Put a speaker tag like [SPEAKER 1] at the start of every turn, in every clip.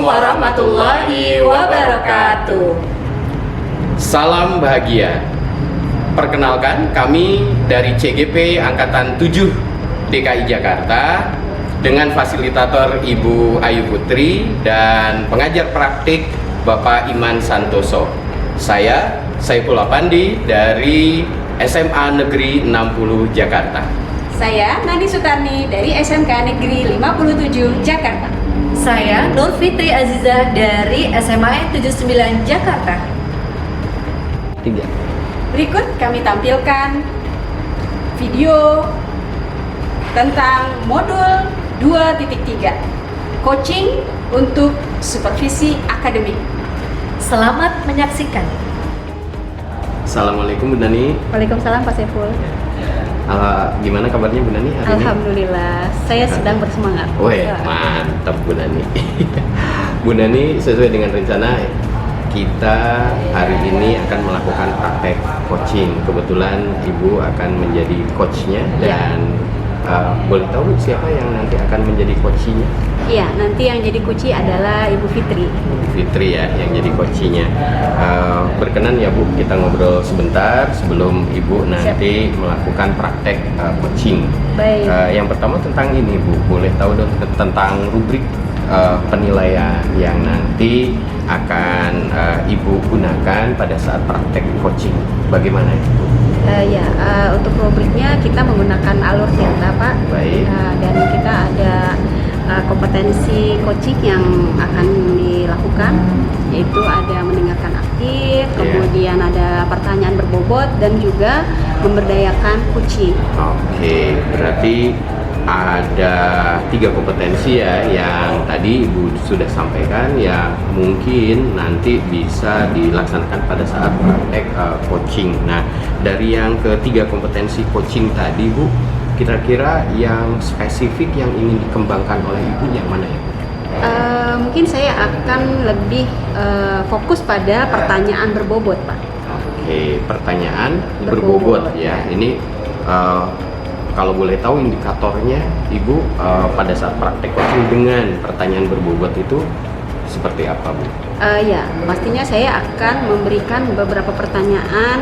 [SPEAKER 1] warahmatullahi wabarakatuh.
[SPEAKER 2] Salam bahagia. Perkenalkan, kami dari CGP Angkatan 7 DKI Jakarta dengan fasilitator Ibu Ayu Putri dan pengajar praktik Bapak Iman Santoso. Saya Saiful Apandi dari SMA Negeri 60 Jakarta.
[SPEAKER 1] Saya Nadi Sutarni dari SMK Negeri 57 Jakarta.
[SPEAKER 3] Saya Nur Fitri Aziza dari SMA 79 Jakarta.
[SPEAKER 2] 3.
[SPEAKER 1] Berikut kami tampilkan video tentang modul 2.3 coaching untuk supervisi akademik.
[SPEAKER 3] Selamat menyaksikan.
[SPEAKER 2] Assalamualaikum Bu Nani.
[SPEAKER 1] Waalaikumsalam Pak Saiful.
[SPEAKER 2] Gimana kabarnya Bu Nani hari ini?
[SPEAKER 1] Alhamdulillah, saya sedang bersemangat.
[SPEAKER 2] Weh, mantap Bu Nani. Bu Nani, sesuai dengan rencana kita hari ini akan melakukan praktek coaching. Kebetulan Ibu akan menjadi coachnya dan boleh tahu siapa yang nanti akan menjadi coachnya?
[SPEAKER 1] Iya, nanti yang jadi kunci adalah Ibu Fitri.
[SPEAKER 2] Ibu Fitri ya, yang jadi coachnya. Berkenan ya Bu, kita ngobrol sebentar sebelum Ibu nanti melakukan praktek coaching.
[SPEAKER 1] Baik.
[SPEAKER 2] Yang pertama tentang ini Bu, boleh tahu dong tentang rubrik penilaian yang nanti akan Ibu gunakan pada saat praktek coaching. Bagaimana Ibu?
[SPEAKER 1] Untuk rubriknya kita menggunakan alur Tirta Pak.
[SPEAKER 2] Baik.
[SPEAKER 1] Dan kita ada kompetensi coaching yang akan dilakukan, yaitu ada mendengarkan aktif, kemudian ada pertanyaan berbobot dan juga memberdayakan coaching.
[SPEAKER 2] Oke, berarti ada 3 kompetensi ya yang tadi Ibu sudah sampaikan yang mungkin nanti bisa dilaksanakan pada saat praktek coaching. Nah, dari yang ketiga kompetensi coaching tadi Bu, kira-kira yang spesifik yang ingin dikembangkan oleh Ibu yang mana ya Bu?
[SPEAKER 1] Mungkin saya akan lebih fokus pada pertanyaan berbobot Pak.
[SPEAKER 2] Oke, pertanyaan
[SPEAKER 1] Berbobot,
[SPEAKER 2] berbobot ya.
[SPEAKER 1] ya.
[SPEAKER 2] Ini kalau boleh tahu indikatornya Ibu pada saat praktek coaching dengan pertanyaan berbobot itu seperti apa Bu?
[SPEAKER 1] Pastinya saya akan memberikan beberapa pertanyaan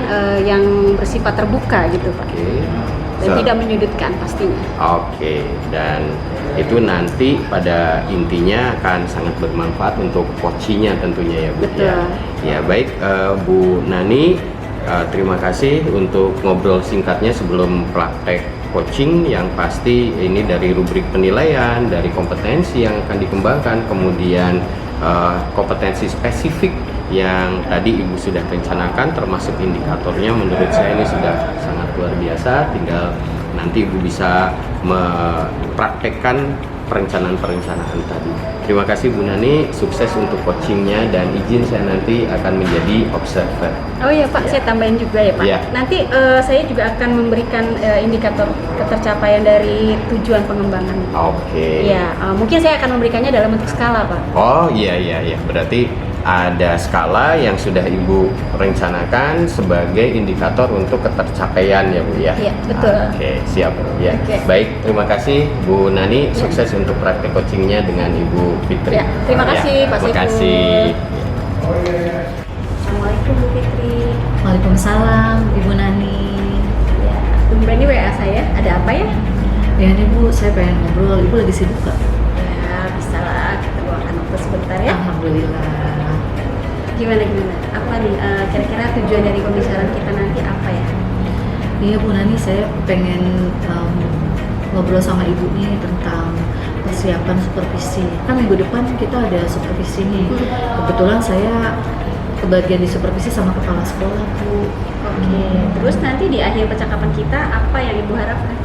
[SPEAKER 1] yang bersifat terbuka gitu Pak.
[SPEAKER 2] Oke.
[SPEAKER 1] Dan tidak menyudutkan pastinya.
[SPEAKER 2] Oke, dan itu nanti pada intinya akan sangat bermanfaat untuk coachingnya tentunya ya Bu.
[SPEAKER 1] Betul.
[SPEAKER 2] Ya baik Bu Nani, terima kasih untuk ngobrol singkatnya sebelum praktek coaching yang pasti ini dari rubrik penilaian, dari kompetensi yang akan dikembangkan, kemudian kompetensi spesifik yang tadi Ibu sudah rencanakan termasuk indikatornya menurut saya ini sudah sangat luar biasa. Tinggal nanti Ibu bisa mempraktekkan perencanaan-perencanaan tadi. Terima kasih Bu Nani, sukses untuk coachingnya dan izin saya nanti akan menjadi observer.
[SPEAKER 1] Oh iya Pak, saya tambahin juga ya Pak.
[SPEAKER 2] Ya.
[SPEAKER 1] Nanti saya juga akan memberikan indikator ketercapaian dari tujuan pengembangan.
[SPEAKER 2] Oke.
[SPEAKER 1] Iya, mungkin saya akan memberikannya dalam bentuk skala Pak.
[SPEAKER 2] Oh iya, berarti ada skala yang sudah Ibu rencanakan sebagai indikator untuk ketercapaian ya Bu ya?
[SPEAKER 1] Iya, betul.
[SPEAKER 2] Oke, siap ya.
[SPEAKER 1] Oke.
[SPEAKER 2] Baik, terima kasih Bu Nani, sukses untuk praktek coachingnya dengan Ibu Fitri.
[SPEAKER 1] Ya, terima kasih, Pak
[SPEAKER 2] Terima
[SPEAKER 1] Saiful.
[SPEAKER 2] kasih.
[SPEAKER 1] Assalamualaikum Bu Fitri.
[SPEAKER 3] Waalaikumsalam Ibu Nani.
[SPEAKER 1] Ya, tumben ini WA saya, ada apa ya?
[SPEAKER 3] Ya nih Bu, saya pengen ngobrol. Ibu lagi sibuk gak?
[SPEAKER 1] Ya, bisa lah, kita luangkan waktu sebentar ya.
[SPEAKER 3] Alhamdulillah.
[SPEAKER 1] Gimana? Apa nih, kira-kira tujuan dari pembicaraan kita nanti apa ya?
[SPEAKER 3] Iya Bu Nani, saya pengen ngobrol sama Ibu nih tentang persiapan supervisi. Kan minggu depan kita ada supervisi nih. Kebetulan saya kebagian di supervisi sama kepala sekolah Bu.
[SPEAKER 1] Oke, terus nanti di akhir percakapan kita apa yang Ibu harapkan?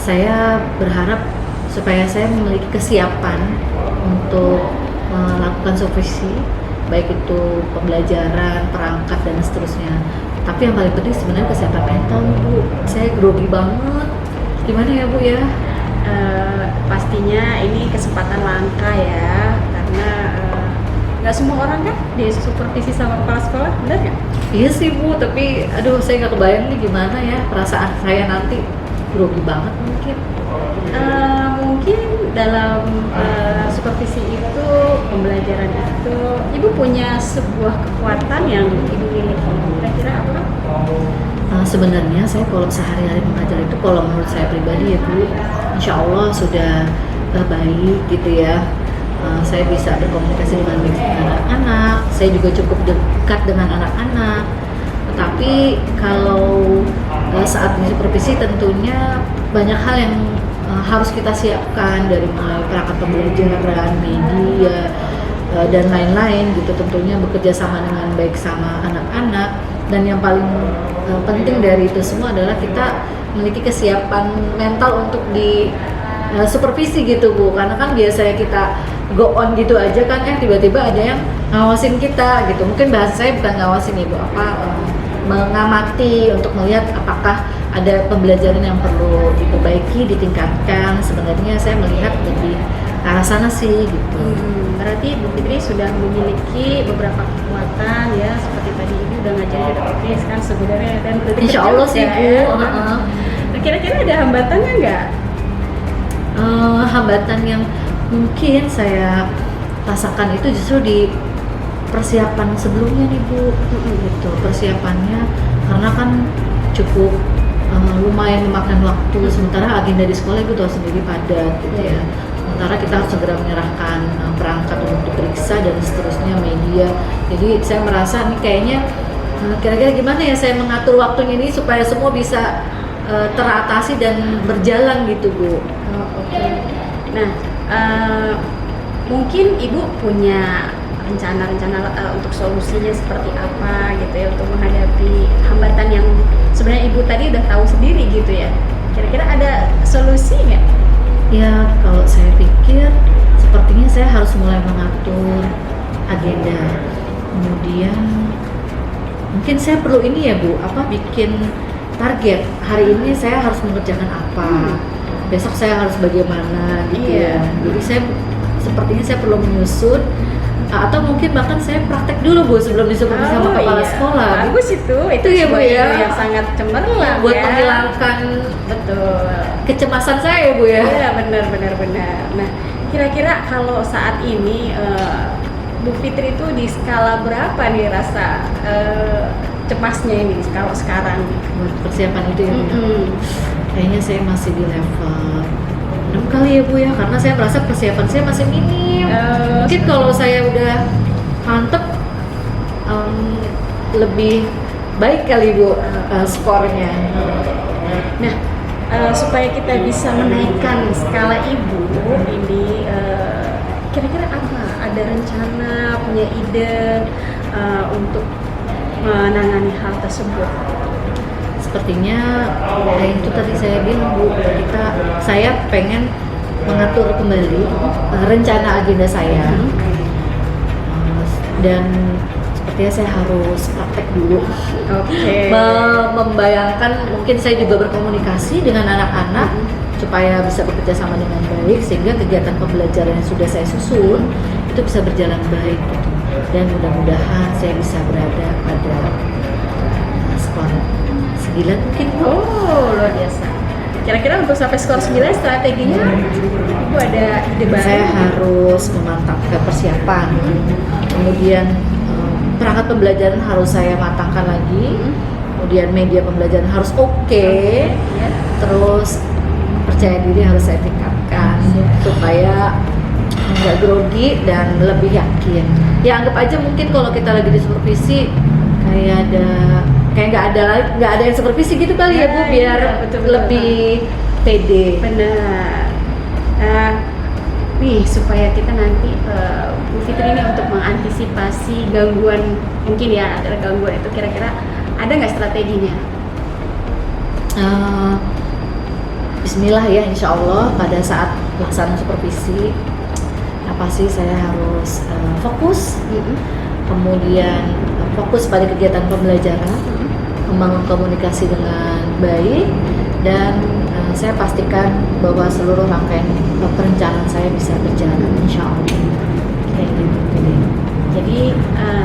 [SPEAKER 3] Saya berharap supaya saya memiliki kesiapan untuk melakukan supervisi, baik itu pembelajaran, perangkat dan seterusnya. Tapi yang paling penting sebenarnya kesiapan mental Bu. Saya grogi banget. Gimana ya Bu ya?
[SPEAKER 1] Pastinya ini kesempatan langka ya, karena nggak semua orang kan disupervisi sama kepala sekolah, benar nggak?
[SPEAKER 3] Iya sih Bu, tapi aduh saya nggak kebayang nih gimana ya perasaan saya nanti grogi banget mungkin.
[SPEAKER 1] Mungkin dalam supervisi itu, pembelajaran itu, Ibu punya sebuah kekuatan yang Ibu miliki. Kira-kira apa?
[SPEAKER 3] Sebenarnya saya kalau sehari-hari mengajar itu, kalau menurut saya pribadi ya Bu, insya Allah sudah baik gitu ya. Saya bisa berkomunikasi dengan baik dengan anak-anak, saya juga cukup dekat dengan anak-anak. Tetapi kalau saat di supervisi tentunya banyak hal yang harus kita siapkan, dari mulai perangkat pembelajaran, media, dan lain-lain gitu. Tentunya bekerja sama dengan baik sama anak-anak, dan yang paling penting dari itu semua adalah kita memiliki kesiapan mental untuk di supervisi gitu Bu, karena kan biasanya kita go on gitu aja kan, tiba-tiba ada yang ngawasin kita gitu. Mungkin bahasa saya bukan ngawasin Ibu, mengamati untuk melihat apakah ada pembelajaran yang perlu diperbaiki, ditingkatkan. Sebenarnya saya melihat lebih ke arah sana sih gitu.
[SPEAKER 1] Berarti Bu Fitri sudah memiliki beberapa kekuatan ya, seperti tadi Ibu udah ngajarin udah oke kan sebenarnya, dan
[SPEAKER 3] Insya Allah sih Bu.
[SPEAKER 1] Nah, kira-kira ada hambatannya nggak?
[SPEAKER 3] Hambatan yang mungkin saya rasakan itu justru di persiapan sebelumnya nih Bu, gitu. Persiapannya karena kan cukup lumayan memakan waktu, sementara agenda di sekolah Ibu tahu sendiri padat gitu ya. Sementara kita harus segera menyerahkan perangkat untuk diperiksa dan seterusnya, media. Jadi saya merasa nih kayaknya kira-kira gimana ya saya mengatur waktunya ini supaya semua bisa teratasi dan berjalan gitu Bu.
[SPEAKER 1] Oke. Nah, mungkin Ibu punya rencana-rencana untuk solusinya seperti apa gitu ya, untuk menghadapi hambatan yang sebenarnya Ibu tadi udah tahu sendiri gitu ya. Kira-kira ada solusi nggak?
[SPEAKER 3] Ya, kalau saya pikir sepertinya saya harus mulai mengatur agenda. Kemudian mungkin saya perlu ini ya Bu, bikin target. Hari ini saya harus mengerjakan apa, besok saya harus bagaimana gitu ya. Jadi sepertinya saya perlu menyusun, atau mungkin bahkan saya praktek dulu Bu sebelum disupervisi sama kepala sekolah.
[SPEAKER 1] Bagus itu
[SPEAKER 3] ya Bu ya,
[SPEAKER 1] yang sangat cemerlang
[SPEAKER 3] buat
[SPEAKER 1] ya,
[SPEAKER 3] menghilangkan
[SPEAKER 1] betul
[SPEAKER 3] kecemasan saya Bu ya.
[SPEAKER 1] Iya, benar. Nah, kira-kira kalau saat ini Bu Fitri itu di skala berapa nih rasa cemasnya ini kalau sekarang
[SPEAKER 3] buat persiapan itu ya Bu? Kayaknya saya masih di level 6 kali ya Bu ya, karena saya merasa persiapan saya masih minim. Mungkin kalau saya udah mantep lebih baik kali Bu skornya.
[SPEAKER 1] Nah, supaya kita bisa menaikkan skala Ibu ini, kira-kira apa? Ada rencana, punya ide untuk menangani hal tersebut?
[SPEAKER 3] Sepertinya itu tadi saya bilang Bu, saya pengen mengatur kembali rencana agenda saya, dan sepertinya saya harus praktek dulu. Membayangkan mungkin saya juga berkomunikasi dengan anak-anak supaya bisa bekerja sama dengan baik, sehingga kegiatan pembelajaran yang sudah saya susun itu bisa berjalan baik gitu. Dan mudah-mudahan saya bisa berada pada skor 9 mungkin.
[SPEAKER 1] Luar biasa. Kira-kira untuk sampai skor 9 strateginya Ibu ada ide baru?
[SPEAKER 3] Saya harus memantapkan persiapan, kemudian perangkat pembelajaran harus saya matangkan lagi, kemudian media pembelajaran harus oke. Terus percaya diri harus saya tingkatkan supaya nggak grogi dan lebih yakin. Ya anggap aja mungkin kalau kita lagi di supervisi kayak nggak ada yang supervisi gitu kali ya Bu, biar
[SPEAKER 1] betul.
[SPEAKER 3] lebih pede.
[SPEAKER 1] Benar. Nih supaya kita nanti Bu Fitri ini untuk mengantisipasi gangguan, mungkin ya ada gangguan itu, kira-kira ada nggak strateginya?
[SPEAKER 3] Bismillah ya, insya Allah pada saat pelaksanaan supervisi pasti saya harus fokus, kemudian fokus pada kegiatan pembelajaran, membangun komunikasi dengan baik, dan saya pastikan bahwa seluruh rangkaian perencanaan saya bisa berjalan insya Allah. Kayak gitu.
[SPEAKER 1] Jadi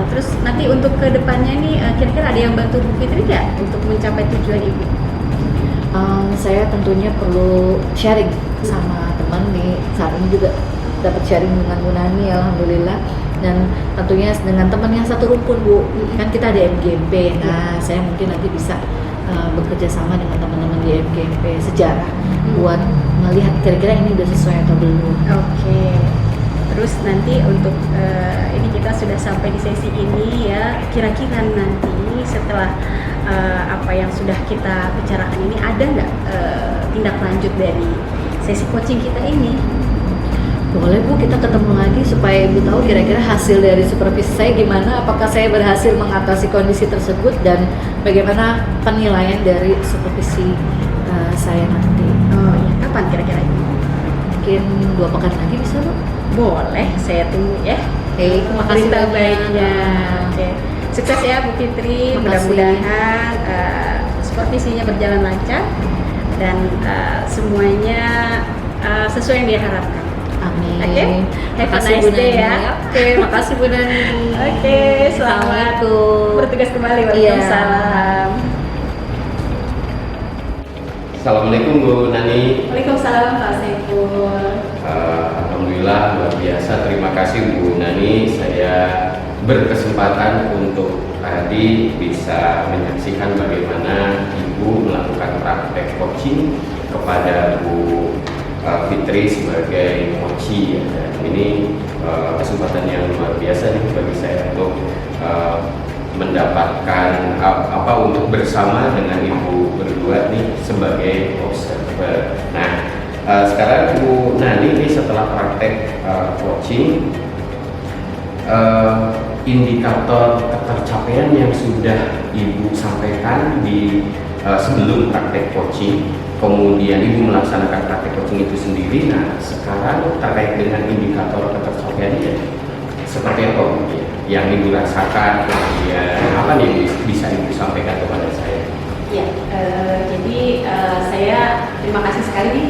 [SPEAKER 1] terus nanti untuk kedepannya nih kira-kira ada yang bantu Bu Fitri nggak untuk mencapai tujuan Ibu?
[SPEAKER 3] Saya tentunya perlu sharing sama teman nih, saat ini juga dapat sharing dengan Bu Nani, alhamdulillah, dan tentunya dengan teman yang satu rumpun Bu, kan kita ada MGMP. Nah saya mungkin nanti bisa bekerja sama dengan teman-teman di MGMP sejarah buat melihat kira-kira ini udah sesuai atau belum.
[SPEAKER 1] Oke. Terus nanti untuk ini kita sudah sampai di sesi ini ya. Kira-kira nanti setelah apa yang sudah kita bicarakan ini ada nggak tindak lanjut dari sesi coaching kita ini?
[SPEAKER 3] Boleh Bu, kita ketemu lagi supaya Ibu tahu kira-kira hasil dari supervisi saya gimana, apakah saya berhasil mengatasi kondisi tersebut dan bagaimana penilaian dari supervisi saya nanti.
[SPEAKER 1] Oh ya, kapan kira-kira?
[SPEAKER 3] Mungkin 2 pekan lagi bisa Bu?
[SPEAKER 1] Boleh, saya tunggu ya.
[SPEAKER 3] Oke, terima kasih
[SPEAKER 1] Berita
[SPEAKER 3] banyak.
[SPEAKER 1] baiknya. Oke. Sukses ya Bu Fitri,
[SPEAKER 3] Terima kasih.
[SPEAKER 1] mudah-mudahan supervisinya berjalan lancar dan semuanya sesuai yang diharapkan.
[SPEAKER 3] Amin.
[SPEAKER 1] Oke. Have a
[SPEAKER 3] Makasih,
[SPEAKER 1] nice
[SPEAKER 3] Bu
[SPEAKER 1] day
[SPEAKER 3] Nani.
[SPEAKER 1] ya.
[SPEAKER 3] Oke, makasih Bu Nani.
[SPEAKER 1] Oke, selamat
[SPEAKER 3] Assalamualaikum.
[SPEAKER 1] bertugas kembali.
[SPEAKER 3] Iya.
[SPEAKER 1] Waalaikumsalam.
[SPEAKER 2] Assalamualaikum Bu Nani.
[SPEAKER 1] Waalaikumsalam Pak Saiful.
[SPEAKER 2] Alhamdulillah luar biasa, terima kasih Bu Nani. Saya berkesempatan untuk tadi bisa menyaksikan bagaimana Ibu melakukan praktek coaching kepada Bu Fitri sebagai coach ya. Dan ini kesempatan yang luar biasa nih bagi saya untuk mendapatkan untuk bersama dengan Ibu berdua nih sebagai observer. Nah, sekarang Bu Nani ini setelah praktek coaching, indikator ketercapaian yang sudah Ibu sampaikan di sebelum praktek coaching, kemudian Ibu melaksanakan praktek coaching itu sendiri. Nah, sekarang terkait dengan indikator ketercapaiannya seperti apa Bu? Yang Ibu rasakan, kemudian apa nih bisa Ibu sampaikan kepada saya?
[SPEAKER 1] Ya, jadi saya terima kasih sekali nih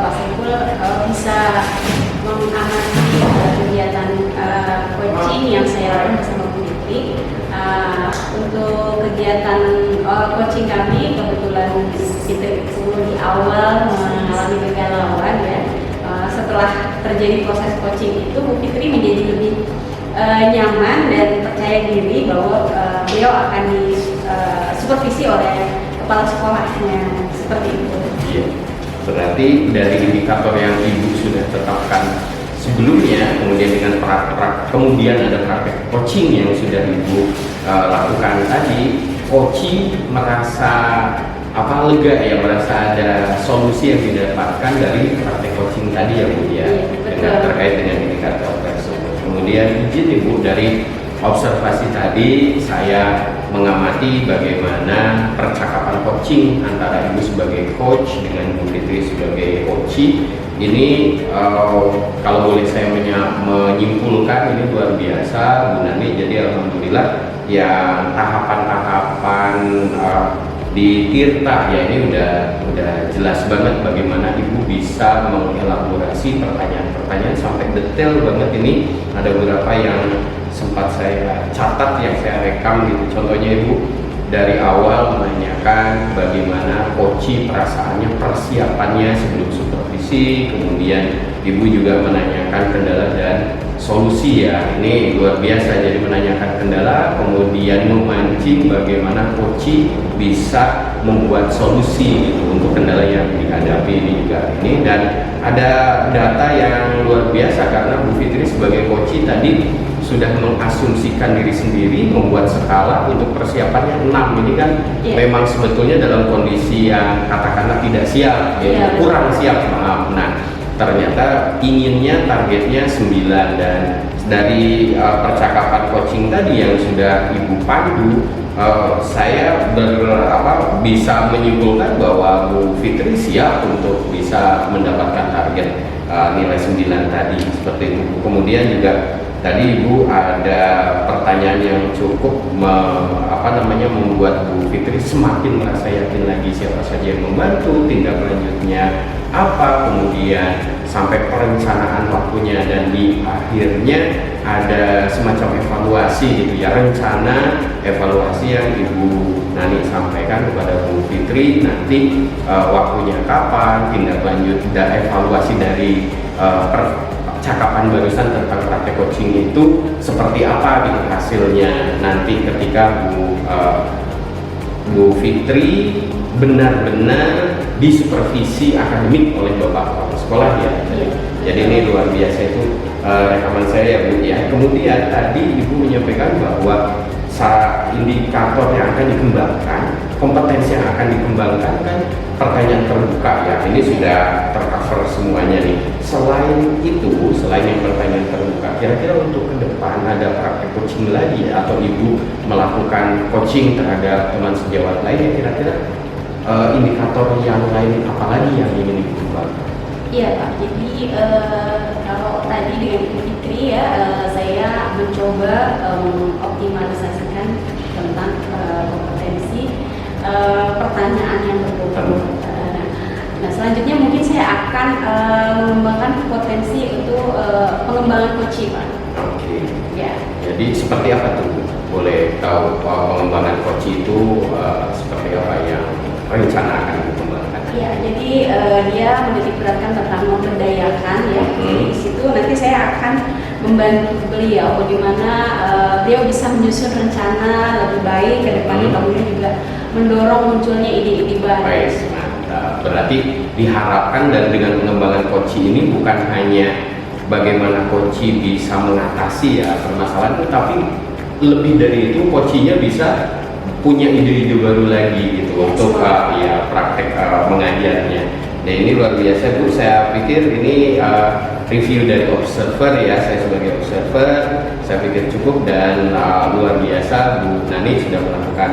[SPEAKER 1] Pak Saiful bisa mengamati kegiatan coaching yang saya lakukan bersama Bu Fitri. Untuk kegiatan coaching kami kebetulan Fitri di awal mengalami kegalauan ya. Setelah terjadi proses coaching itu Bu Fitri menjadi lebih nyaman dan percaya diri bahwa beliau akan disupervisi oleh kepala sekolahnya, seperti itu.
[SPEAKER 2] Iya, berarti dari indikator yang Ibu sudah tetapkan sebelumnya, kemudian dengan kemudian ada praktek coaching yang sudah Ibu lakukan tadi, coach merasa lega ya, merasa ada solusi yang didapatkan dari praktek coaching tadi ya Bu ya, dengan terkait dengan indikator tersebut. Kemudian izin Ibu, dari observasi tadi saya mengamati bagaimana percakapan coaching antara Ibu sebagai coach dengan Bu Fitri sebagai coach. Ini kalau boleh saya menyimpulkan, ini luar biasa Bu Nani. Jadi alhamdulillah yang tahapan-tahapan di Tirta ya ini udah jelas banget bagaimana Ibu bisa mengelaborasi pertanyaan-pertanyaan sampai detail banget. Ini ada beberapa yang sempat saya catat, yang saya rekam gitu. Contohnya Ibu dari awal menanyakan bagaimana coach perasaannya, persiapannya sebelum supervisi, kemudian Ibu juga menanyakan kendala dan solusi ya. Ini luar biasa, jadi menanyakan kendala kemudian memancing bagaimana coach bisa membuat solusi gitu untuk kendala yang dihadapi ini juga ini. Dan ada data yang luar biasa karena Bu Fitri sebagai coach tadi sudah mengasumsikan diri sendiri, membuat skala untuk persiapannya 6. Ini kan memang sebetulnya dalam kondisi yang katakanlah tidak siap ya, kurang siap, maaf. Nah, ternyata inginnya targetnya 9. Dan dari percakapan coaching tadi yang sudah Ibu pandu, saya bisa menyimpulkan bahwa Bu Fitri siap untuk bisa mendapatkan target nilai 9 tadi, seperti itu. Kemudian juga tadi Ibu ada pertanyaan yang cukup membuat Bu Fitri semakin merasa yakin lagi siapa saja yang membantu, tindak lanjutnya apa, kemudian sampai perencanaan waktunya, dan di akhirnya ada semacam evaluasi gitu ya, rencana evaluasi yang Ibu Nani sampaikan kepada Bu Fitri nanti waktunya kapan, tindak lanjut dan evaluasi dari percakapan barusan tentang praktek coaching itu seperti apa gitu hasilnya nanti ketika Bu Fitri benar-benar disupervisi akademik oleh Bapak Kepala Sekolah ya. Jadi ini luar biasa itu rekaman saya ya Bu ya. Kemudian tadi Ibu menyampaikan bahwa indikator yang akan dikembangkan, kompetensi yang akan dikembangkan kan pertanyaan terbuka ya. Ini sudah tercover semuanya nih. Selain itu, selain yang pertanyaan terbuka, kira-kira untuk ke depan ada praktek coaching lagi atau Ibu melakukan coaching terhadap teman sejawat lainnya, kira-kira indikator yang lain apa lagi yang ingin dikembangkan?
[SPEAKER 1] Iya Pak, jadi kalau tadi dengan Ibu Fitri ya, saya mencoba optimalisasikan tentang kompetensi pertanyaan yang berbobot. Nah selanjutnya mungkin saya akan mengembangkan potensi untuk pengembangan coaching Pak.
[SPEAKER 2] Oke.
[SPEAKER 1] Ya.
[SPEAKER 2] Jadi seperti apa tuh? Boleh tahu pengembangan coaching itu seperti apa yang rencana akan dikembangkan?
[SPEAKER 1] Ya, jadi dia menitikberatkan tentang memberdayakan ya. Jadi di situ nanti saya akan membantu beliau bagaimana beliau bisa menyusun rencana lebih baik ke depannya, kemudian juga mendorong munculnya ide-ide baru.
[SPEAKER 2] Baik, mantap. Berarti diharapkan dan dengan pengembangan coaching ini bukan hanya bagaimana coaching bisa mengatasi ya permasalahan itu, tapi lebih dari itu coachingnya bisa punya ide-ide baru lagi gitu untuk ya praktek mengajarnya. Nah ini luar biasa Bu, saya pikir ini review dari observer ya, saya sebagai observer saya pikir cukup, dan luar biasa Bu Nani sudah melakukan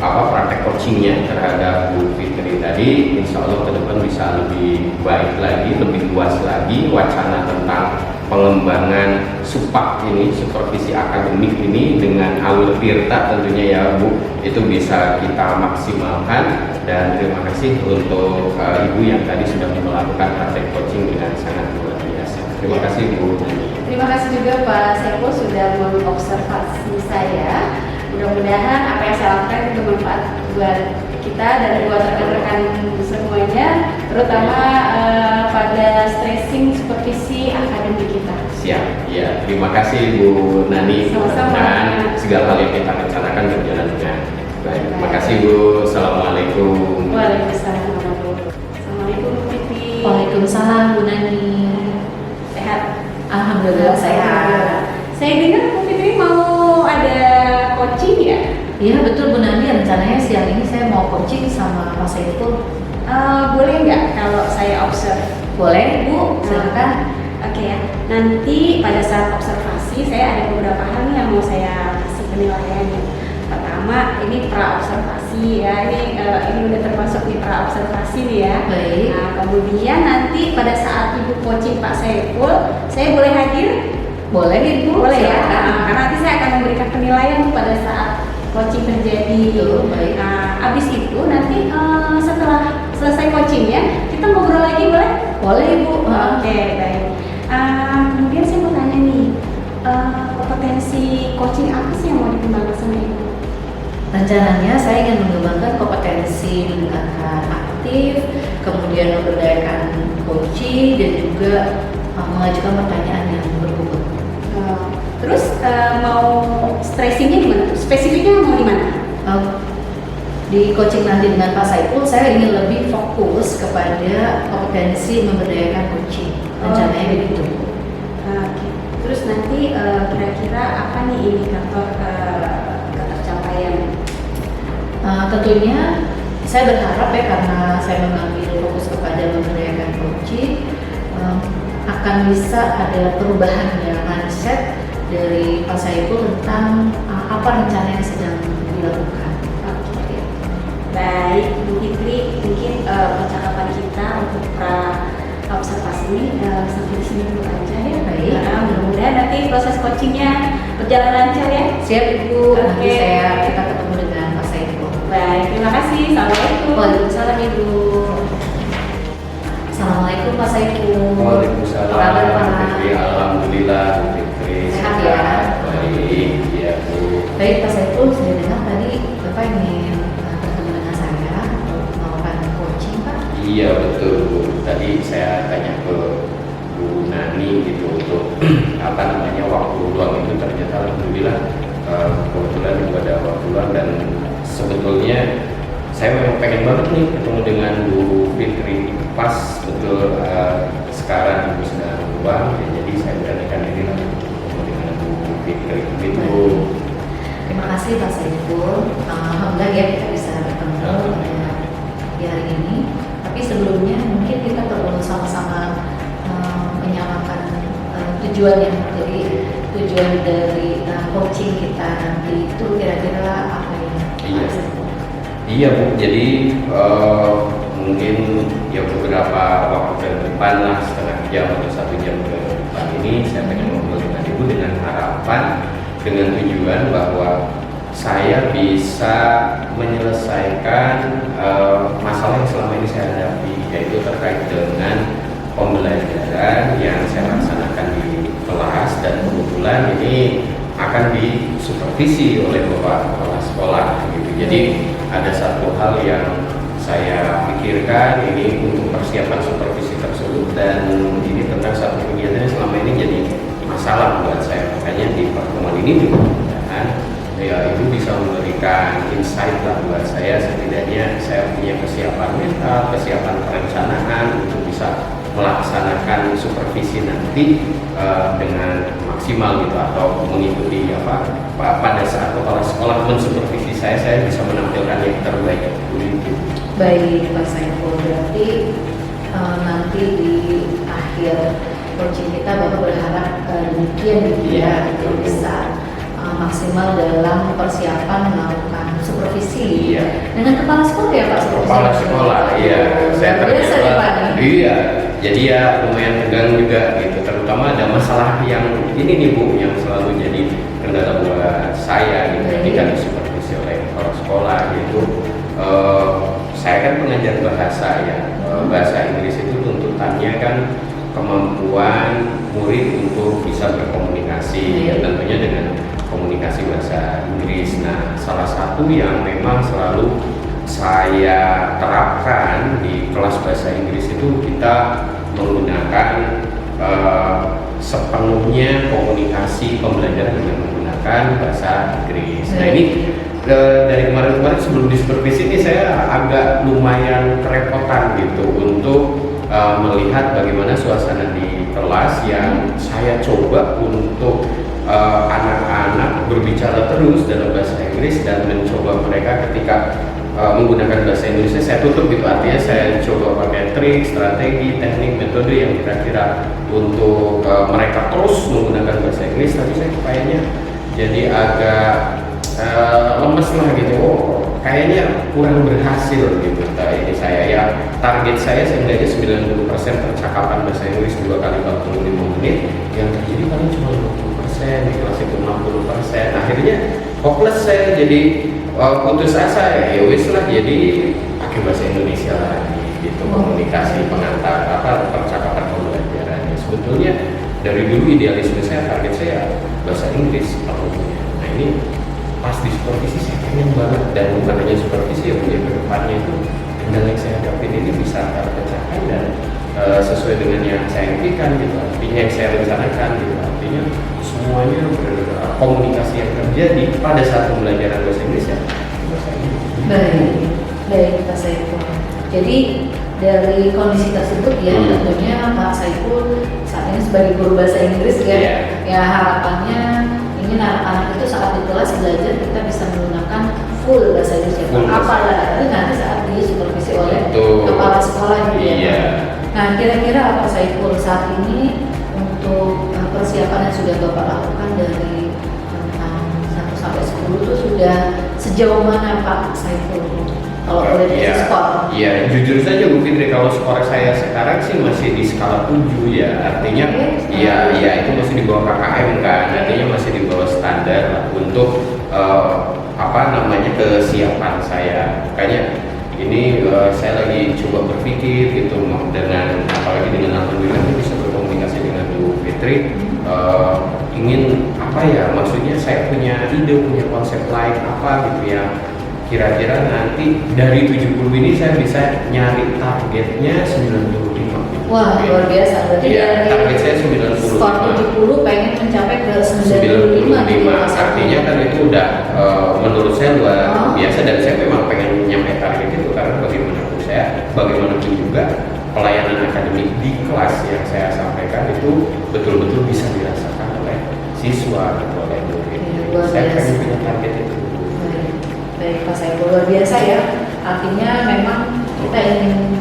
[SPEAKER 2] praktek coachingnya terhadap Bu Fitri tadi. Insya Allah ke depan bisa lebih baik lagi, lebih luas lagi wacana tentang pengembangan SUPAK ini, supervisi akademik ini dengan Alur Tirta tentunya ya Bu, itu bisa kita maksimalkan. Dan terima kasih untuk Ibu yang tadi sudah melakukan praktek coaching dengan sangat luar biasa. Terima kasih Bu.
[SPEAKER 1] Terima kasih juga Pak Saiful sudah mengobservasi saya. Mudah-mudahan apa yang saya lakukan itu bermanfaat buat kita dan buat rekan-rekan semuanya, terutama pada stressing supervisi akademik kita.
[SPEAKER 2] Siap, ya. Terima kasih Bu Nani.
[SPEAKER 1] Sama-sama.
[SPEAKER 2] Dan segala hal yang kita rencanakan berjalan dengan baik. Terima kasih Bu. Assalamualaikum.
[SPEAKER 1] Waalaikumsalam warahmatullahi wabarakatuh. Assalamualaikum Bu Fitri.
[SPEAKER 3] Waalaikumsalam Bu Nani.
[SPEAKER 1] Sehat?
[SPEAKER 3] Alhamdulillah sehat.
[SPEAKER 1] Saya dengar Bu Fitri mau ada coaching ya?
[SPEAKER 3] Iya betul Bu Nani, rencananya siang ini saya mau coaching sama Pak Saiful.
[SPEAKER 1] Boleh nggak kalau saya observe?
[SPEAKER 3] Boleh Bu, silakan.
[SPEAKER 1] Oke ya, nanti pada saat observasi saya ada beberapa hal nih yang mau saya kasih penilaiannya. Pertama, ini pra observasi ya, ini udah termasuk di pra observasi nih ya.
[SPEAKER 3] Baik.
[SPEAKER 1] Nah, kemudian nanti pada saat Ibu coaching Pak Saiful, saya boleh hadir?
[SPEAKER 3] Boleh Ibu,
[SPEAKER 1] Boleh ya,
[SPEAKER 3] silakan.
[SPEAKER 1] karena nanti saya akan memberikan penilaian pada saat coaching terjadi.
[SPEAKER 3] Baik.
[SPEAKER 1] Nah, abis itu nanti setelah selesai coachingnya, kita ngobrol lagi boleh?
[SPEAKER 3] Boleh Ibu.
[SPEAKER 1] Oke, baik. Kemudian saya mau tanya nih, kompetensi coaching apa sih yang mau dikembangkan sama Ibu?
[SPEAKER 3] Rencananya saya ingin mengembangkan kompetensi mendengarkan aktif, kemudian memberdayakan coaching, dan juga mengajukan pertanyaan yang berbobot.
[SPEAKER 1] Terus mau stressingnya gimana? Spesifiknya mau di mana?
[SPEAKER 3] Di coaching nanti dengan Pak Saiful, saya ingin lebih fokus kepada kompetensi memberdayakan coaching. Rencananya begitu.
[SPEAKER 1] Oke. Terus nanti kira-kira apa nih indikator ketercapaian?
[SPEAKER 3] Tentunya saya berharap ya, karena saya mengambil fokus kepada memberdayakan coaching, akan bisa ada perubahan ya mindset dari Pak Saiful tentang apa rencana yang sedang dilakukan.
[SPEAKER 1] Oke. Baik, Bu Fitri, mungkin percakapan kita untuk pra observasi ini sampai di sini dulu aja ya.
[SPEAKER 3] Baik.
[SPEAKER 1] Mudah-mudahan nanti proses coachingnya berjalan lancar ya.
[SPEAKER 3] Siap Ibu, nanti
[SPEAKER 1] Oke.
[SPEAKER 3] kita ketemu dengan Pak Saiful.
[SPEAKER 1] Baik, terima kasih. Assalamualaikum.
[SPEAKER 3] Waalaikumsalam Ibu. Assalamualaikum Pak Saiful.
[SPEAKER 2] Waalaikumsalam.
[SPEAKER 3] Apa kabar, Pak?
[SPEAKER 2] Fitri, alhamdulillah, Fitri.
[SPEAKER 3] Sehat ya?
[SPEAKER 2] Baik, ya Bu.
[SPEAKER 3] Baik Pak Saiful, saya dengar tadi Bapak ingin bertemu dengan saya untuk melakukan coaching Pak.
[SPEAKER 2] Iya betul Bu. Tadi saya tanya ke Bu Nani gitu untuk apa namanya waktu luang itu ternyata alhamdulillah kebetulan itu ada waktu luang dan sebetulnya saya memang pengen banget nih ketemu dengan Bu Fitri pas betul sekarang Ibu sedang luang ya, jadi saya beranikan diri lah ketemu dengan Bu Fitri gitu.
[SPEAKER 3] Terima kasih Pak Saiful. Alhamdulillah ya kita bisa bertemu di hari ini. Tapi sebelumnya mungkin kita perlu sama-sama menyamakan tujuannya. Jadi tujuan dari coaching kita nanti itu kira-kira apa ya?
[SPEAKER 2] Iya. Iya Bu, jadi mungkin ya beberapa waktu ke depan lah, setengah jam atau 1 jam ke depan ini saya pengen ngobrol dengan Ibu dengan harapan, dengan tujuan bahwa saya bisa menyelesaikan masalah yang selama ini saya hadapi, yaitu terkait dengan pembelajaran yang saya laksanakan di kelas dan kebetulan ini akan disupervisi oleh Bapak Kepala Sekolah gitu. Jadi ada satu hal yang saya pikirkan ini untuk persiapan supervisi tersebut dan ini tentang satu kegiatan yang selama ini jadi masalah buat saya, makanya di pertemuan ini mudah-mudahan ya itu bisa memberikan insight lah buat saya, setidaknya saya punya kesiapan mental, kesiapan perencanaan untuk bisa melaksanakan supervisi nanti dengan maksimal gitu atau mengikuti apa pada saat kepala sekolah mensupervisi saya bisa menampilkan yang terbaik gitu.
[SPEAKER 3] Baik Pak Saiful, berarti nanti di akhir coaching kita Bapak berharap demikian gitu ya, itu bisa maksimal dalam persiapan melakukan supervisi dengan kepala sekolah ya Pak.
[SPEAKER 2] Kepala sekolah, iya. Saya
[SPEAKER 3] biasa ya Pak.
[SPEAKER 2] Iya, jadi ya lumayan tegang juga gitu. Terutama ada masalah yang ini nih Bu, yang selalu jadi kendala buat saya gitu ketika disupervisi oleh kepala sekolah gitu. Saya kan pengajar bahasa ya, bahasa Inggris itu tuntutannya kan kemampuan murid untuk bisa berkomunikasi, ya tentunya dengan komunikasi bahasa Inggris. Nah, salah satu yang memang selalu saya terapkan di kelas bahasa Inggris itu kita menggunakan sepenuhnya komunikasi pembelajaran dengan menggunakan bahasa Inggris. Nah ini dari kemarin-kemarin sebelum disupervisi ini saya agak lumayan kerepotan gitu untuk melihat bagaimana suasana di kelas yang saya coba untuk anak-anak berbicara terus dalam bahasa Inggris dan mencoba mereka ketika menggunakan bahasa Indonesia saya tutup gitu, artinya saya coba pakai trik, strategi, teknik, metode yang kira-kira untuk mereka terus menggunakan bahasa Inggris, tapi saya kayaknya jadi agak lemes lah gitu, kayaknya kurang berhasil gitu. Ini saya ya target saya seenggaknya 90% percakapan bahasa Inggris 2 kali 45 menit, yang terjadi paling cuma 20%, di kelas itu 60%. Akhirnya hopeless saya, jadi putus asa ya wis lah, jadi pakai bahasa Indonesia lagi gitu, komunikasi pengantar percakapan pembelajarannya. Sebetulnya dari dulu idealisme saya, target saya bahasa Inggris apapun. Nah ini pas di supervisi saya pengen banget, dan bukan hanya supervisi ya, punya kedepannya itu kendala yang saya hadapin ini bisa terpecahkan dan sesuai dengan yang saya impikan gitu, artinya yang saya rencanakan gitu, artinya semuanya berkomunikasi yang terjadi pada saat pembelajaran bahasa Inggris ya bahasa Inggris.
[SPEAKER 3] Baik Pak Saiful. Jadi dari kondisi tersebut ya tentunya Pak Saiful saat ini sebagai guru bahasa Inggris ya harapannya ingin anak-anak itu saat di kelas belajar kita bisa menggunakan full bahasa Inggris ya. Apalagi nanti saat disupervisi oleh kepala sekolah gitu ya. Nah kira-kira Pak Saiful saat ini untuk persiapan yang sudah Bapak lakukan dari 1 sampai 10 itu sudah sejauh mana Pak Saiful? Kalau boleh dikasih skor?
[SPEAKER 2] Iya, jujur saja Bu Fitri, kalau skor saya sekarang sih masih di skala 7 ya. Artinya iya itu masih di bawah KKM kan. Artinya masih di bawah standar lah untuk kesiapan saya. Makanya ini saya lagi coba berpikir gitu dengan apalagi dengan alhamdulillah ini bisa berkomunikasi dengan Bu Fitri, ingin apa ya, maksudnya saya punya ide, punya konsep lain apa gitu ya, kira-kira nanti dari 70 ini saya bisa nyari targetnya 95.
[SPEAKER 3] Wah, luar biasa. Berarti
[SPEAKER 2] Iya,
[SPEAKER 3] dari
[SPEAKER 2] target saya 90.
[SPEAKER 3] skor 70 pengen mencapai ke 95 gitu
[SPEAKER 2] 95.
[SPEAKER 3] Mas.
[SPEAKER 2] Artinya kan itu udah menurut saya luar biasa, dan saya memang pengen nyampe target itu karena bagaimanapun juga pelayanan akademik di kelas yang saya sampaikan itu betul-betul bisa dirasakan oleh siswa atau oleh murid.
[SPEAKER 3] Luar
[SPEAKER 2] Saya
[SPEAKER 3] biasa.
[SPEAKER 2] pengen punya target itu.
[SPEAKER 3] Baik Pak Saiful, luar biasa ya. Artinya memang kita ingin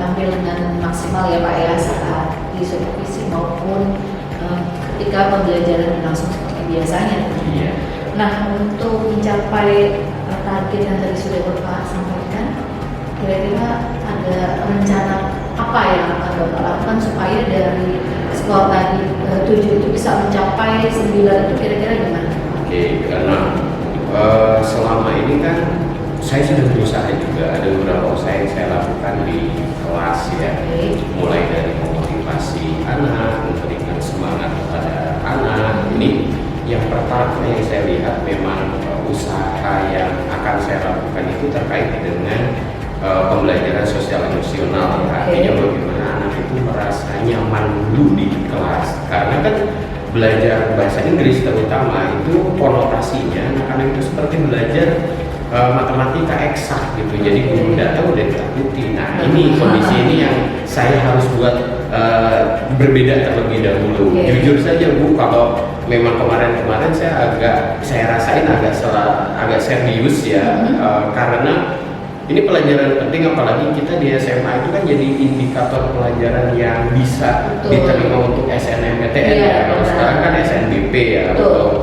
[SPEAKER 3] tampil dengan maksimal ya Pak ya, saat di supervisi maupun ketika pembelajaran berlangsung seperti biasanya.
[SPEAKER 2] Iya.
[SPEAKER 3] Nah, untuk mencapai target yang tadi sudah Bapak sampaikan, kira-kira ada rencana apa yang akan Bapak lakukan supaya dari skor tadi 7 itu bisa mencapai 9 itu kira-kira gimana?
[SPEAKER 2] Oke, karena selama ini kan saya sudah berusaha juga, ada beberapa usaha yang saya lakukan di kelas ya, mulai dari memotivasi anak, memberikan semangat kepada anak. Ini yang pertama yang saya lihat memang usaha yang akan saya lakukan itu terkait dengan pembelajaran sosial emosional. Artinya bagaimana anak itu merasa nyaman dulu di kelas, karena kan belajar bahasa Inggris terutama itu konotasinya anak-anak itu seperti belajar matematika eksak gitu, jadi guru udah tahu udah ditakuti. Nah ini kondisi ini yang saya harus buat berbeda terlebih dahulu. Jujur saja Bu, kalau memang kemarin-kemarin saya rasain agak serius ya, karena ini pelajaran penting, apalagi kita di SMA itu kan jadi indikator pelajaran yang bisa diterima untuk SNMPTN ya. Kalau sekarang kan SNBP ya, atau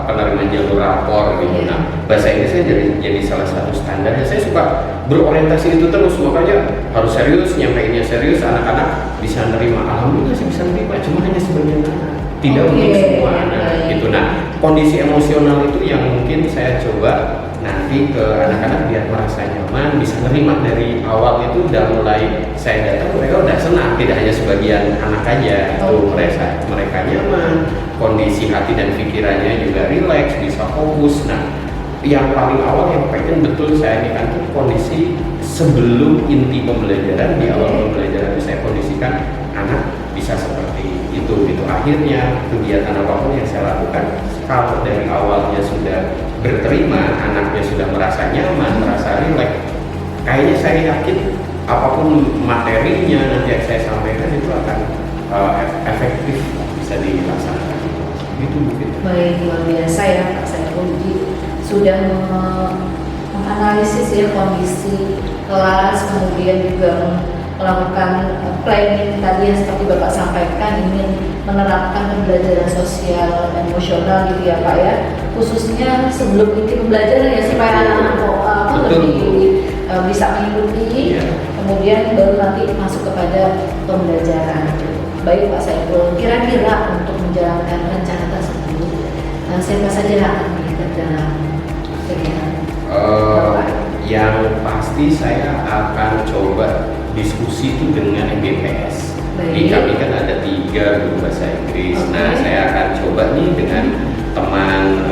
[SPEAKER 2] penerimaan jalur rapor gitu. Nah, bahasa Inggris kan jadi salah satu standarnya. Saya suka berorientasi itu terus, makanya harus serius, nyampeinnya serius, anak-anak bisa nerima. Alhamdulillah sih bisa nerima, cuma hanya sebagian anak, tidak untuk semua anak gitu. Nah, kondisi emosional itu yang mungkin saya coba nanti ke anak-anak biar merasa nyaman, bisa nerima dari awal. Itu udah mulai saya datang mereka udah senang, tidak hanya sebagian anak aja, itu mereka nyaman, kondisi hati dan pikirannya juga rileks, bisa fokus. Nah, yang paling awal yang pengen betul saya ini kan kondisi sebelum inti pembelajaran, di awal pembelajaran itu saya kondisikan anak bisa seperti itu gitu. Akhirnya kegiatan apapun yang saya lakukan, kalau dari awalnya sudah berterima, anaknya sudah merasa nyaman, merasa rileks, kayaknya saya yakin apapun materinya nanti yang saya sampaikan itu akan efektif bisa dilaksanakan. Itu mungkin.
[SPEAKER 3] Baik, luar biasa ya Pak Saiful, sudah menganalisis ya kondisi kelas, kemudian juga melakukan planning tadi yang seperti Bapak sampaikan, ingin menerapkan pembelajaran sosial emosional gitu ya Pak ya, khususnya sebelum inti pembelajaran ya, supaya anak-anak lebih bisa mengikuti, kemudian baru nanti masuk kepada pembelajaran. Baik Pak Saiful, kira-kira untuk menjalankan rencana tersebut, siapa saja yang akan terlibat dalam kegiatan?
[SPEAKER 2] Yang pasti saya akan coba diskusi itu dengan MBPS. Di kami kan ada 3 guru bahasa Inggris. Nah, saya akan coba nih dengan teman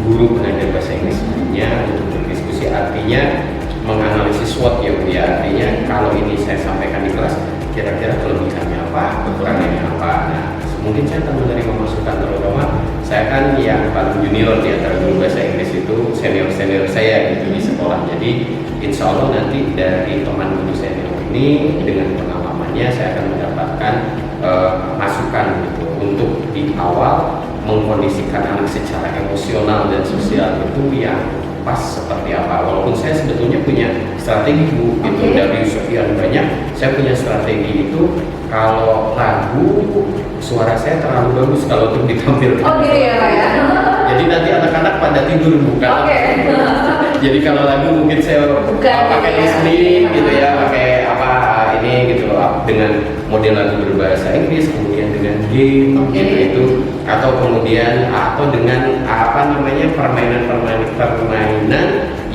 [SPEAKER 2] guru pengajar bahasa Inggrisnya untuk berdiskusi. Artinya menganalisis SWOT ya Bu ya. Artinya kalau ini saya sampaikan di kelas, kira-kira kelebihannya apa, kekurangannya apa. Nah, mungkin saya akan menerima masukan, terutama saya kan yang paling junior di antara guru bahasa Inggris itu senior saya gitu di sekolah. Jadi insya Allah nanti dari teman guru senior ini dengan pengalamannya saya akan mendapatkan masukan gitu untuk di awal mengkondisikan anak secara emosional dan sosial itu yang pas seperti apa. Walaupun saya sebetulnya punya strategi Bu, itu dari sekian banyak saya punya strategi itu. Kalau lagu suara saya terlalu bagus kalau untuk ditampilkan.
[SPEAKER 3] Oh gitu ya Pak ya.
[SPEAKER 2] Jadi nanti anak-anak pada tidur bukan. Jadi kalau lagu mungkin saya pakai listening gitu ya, pakai apa ini gitu dengan model lagu berbahasa Inggris, kemudian dengan game gitu itu, atau kemudian atau dengan apa namanya permainan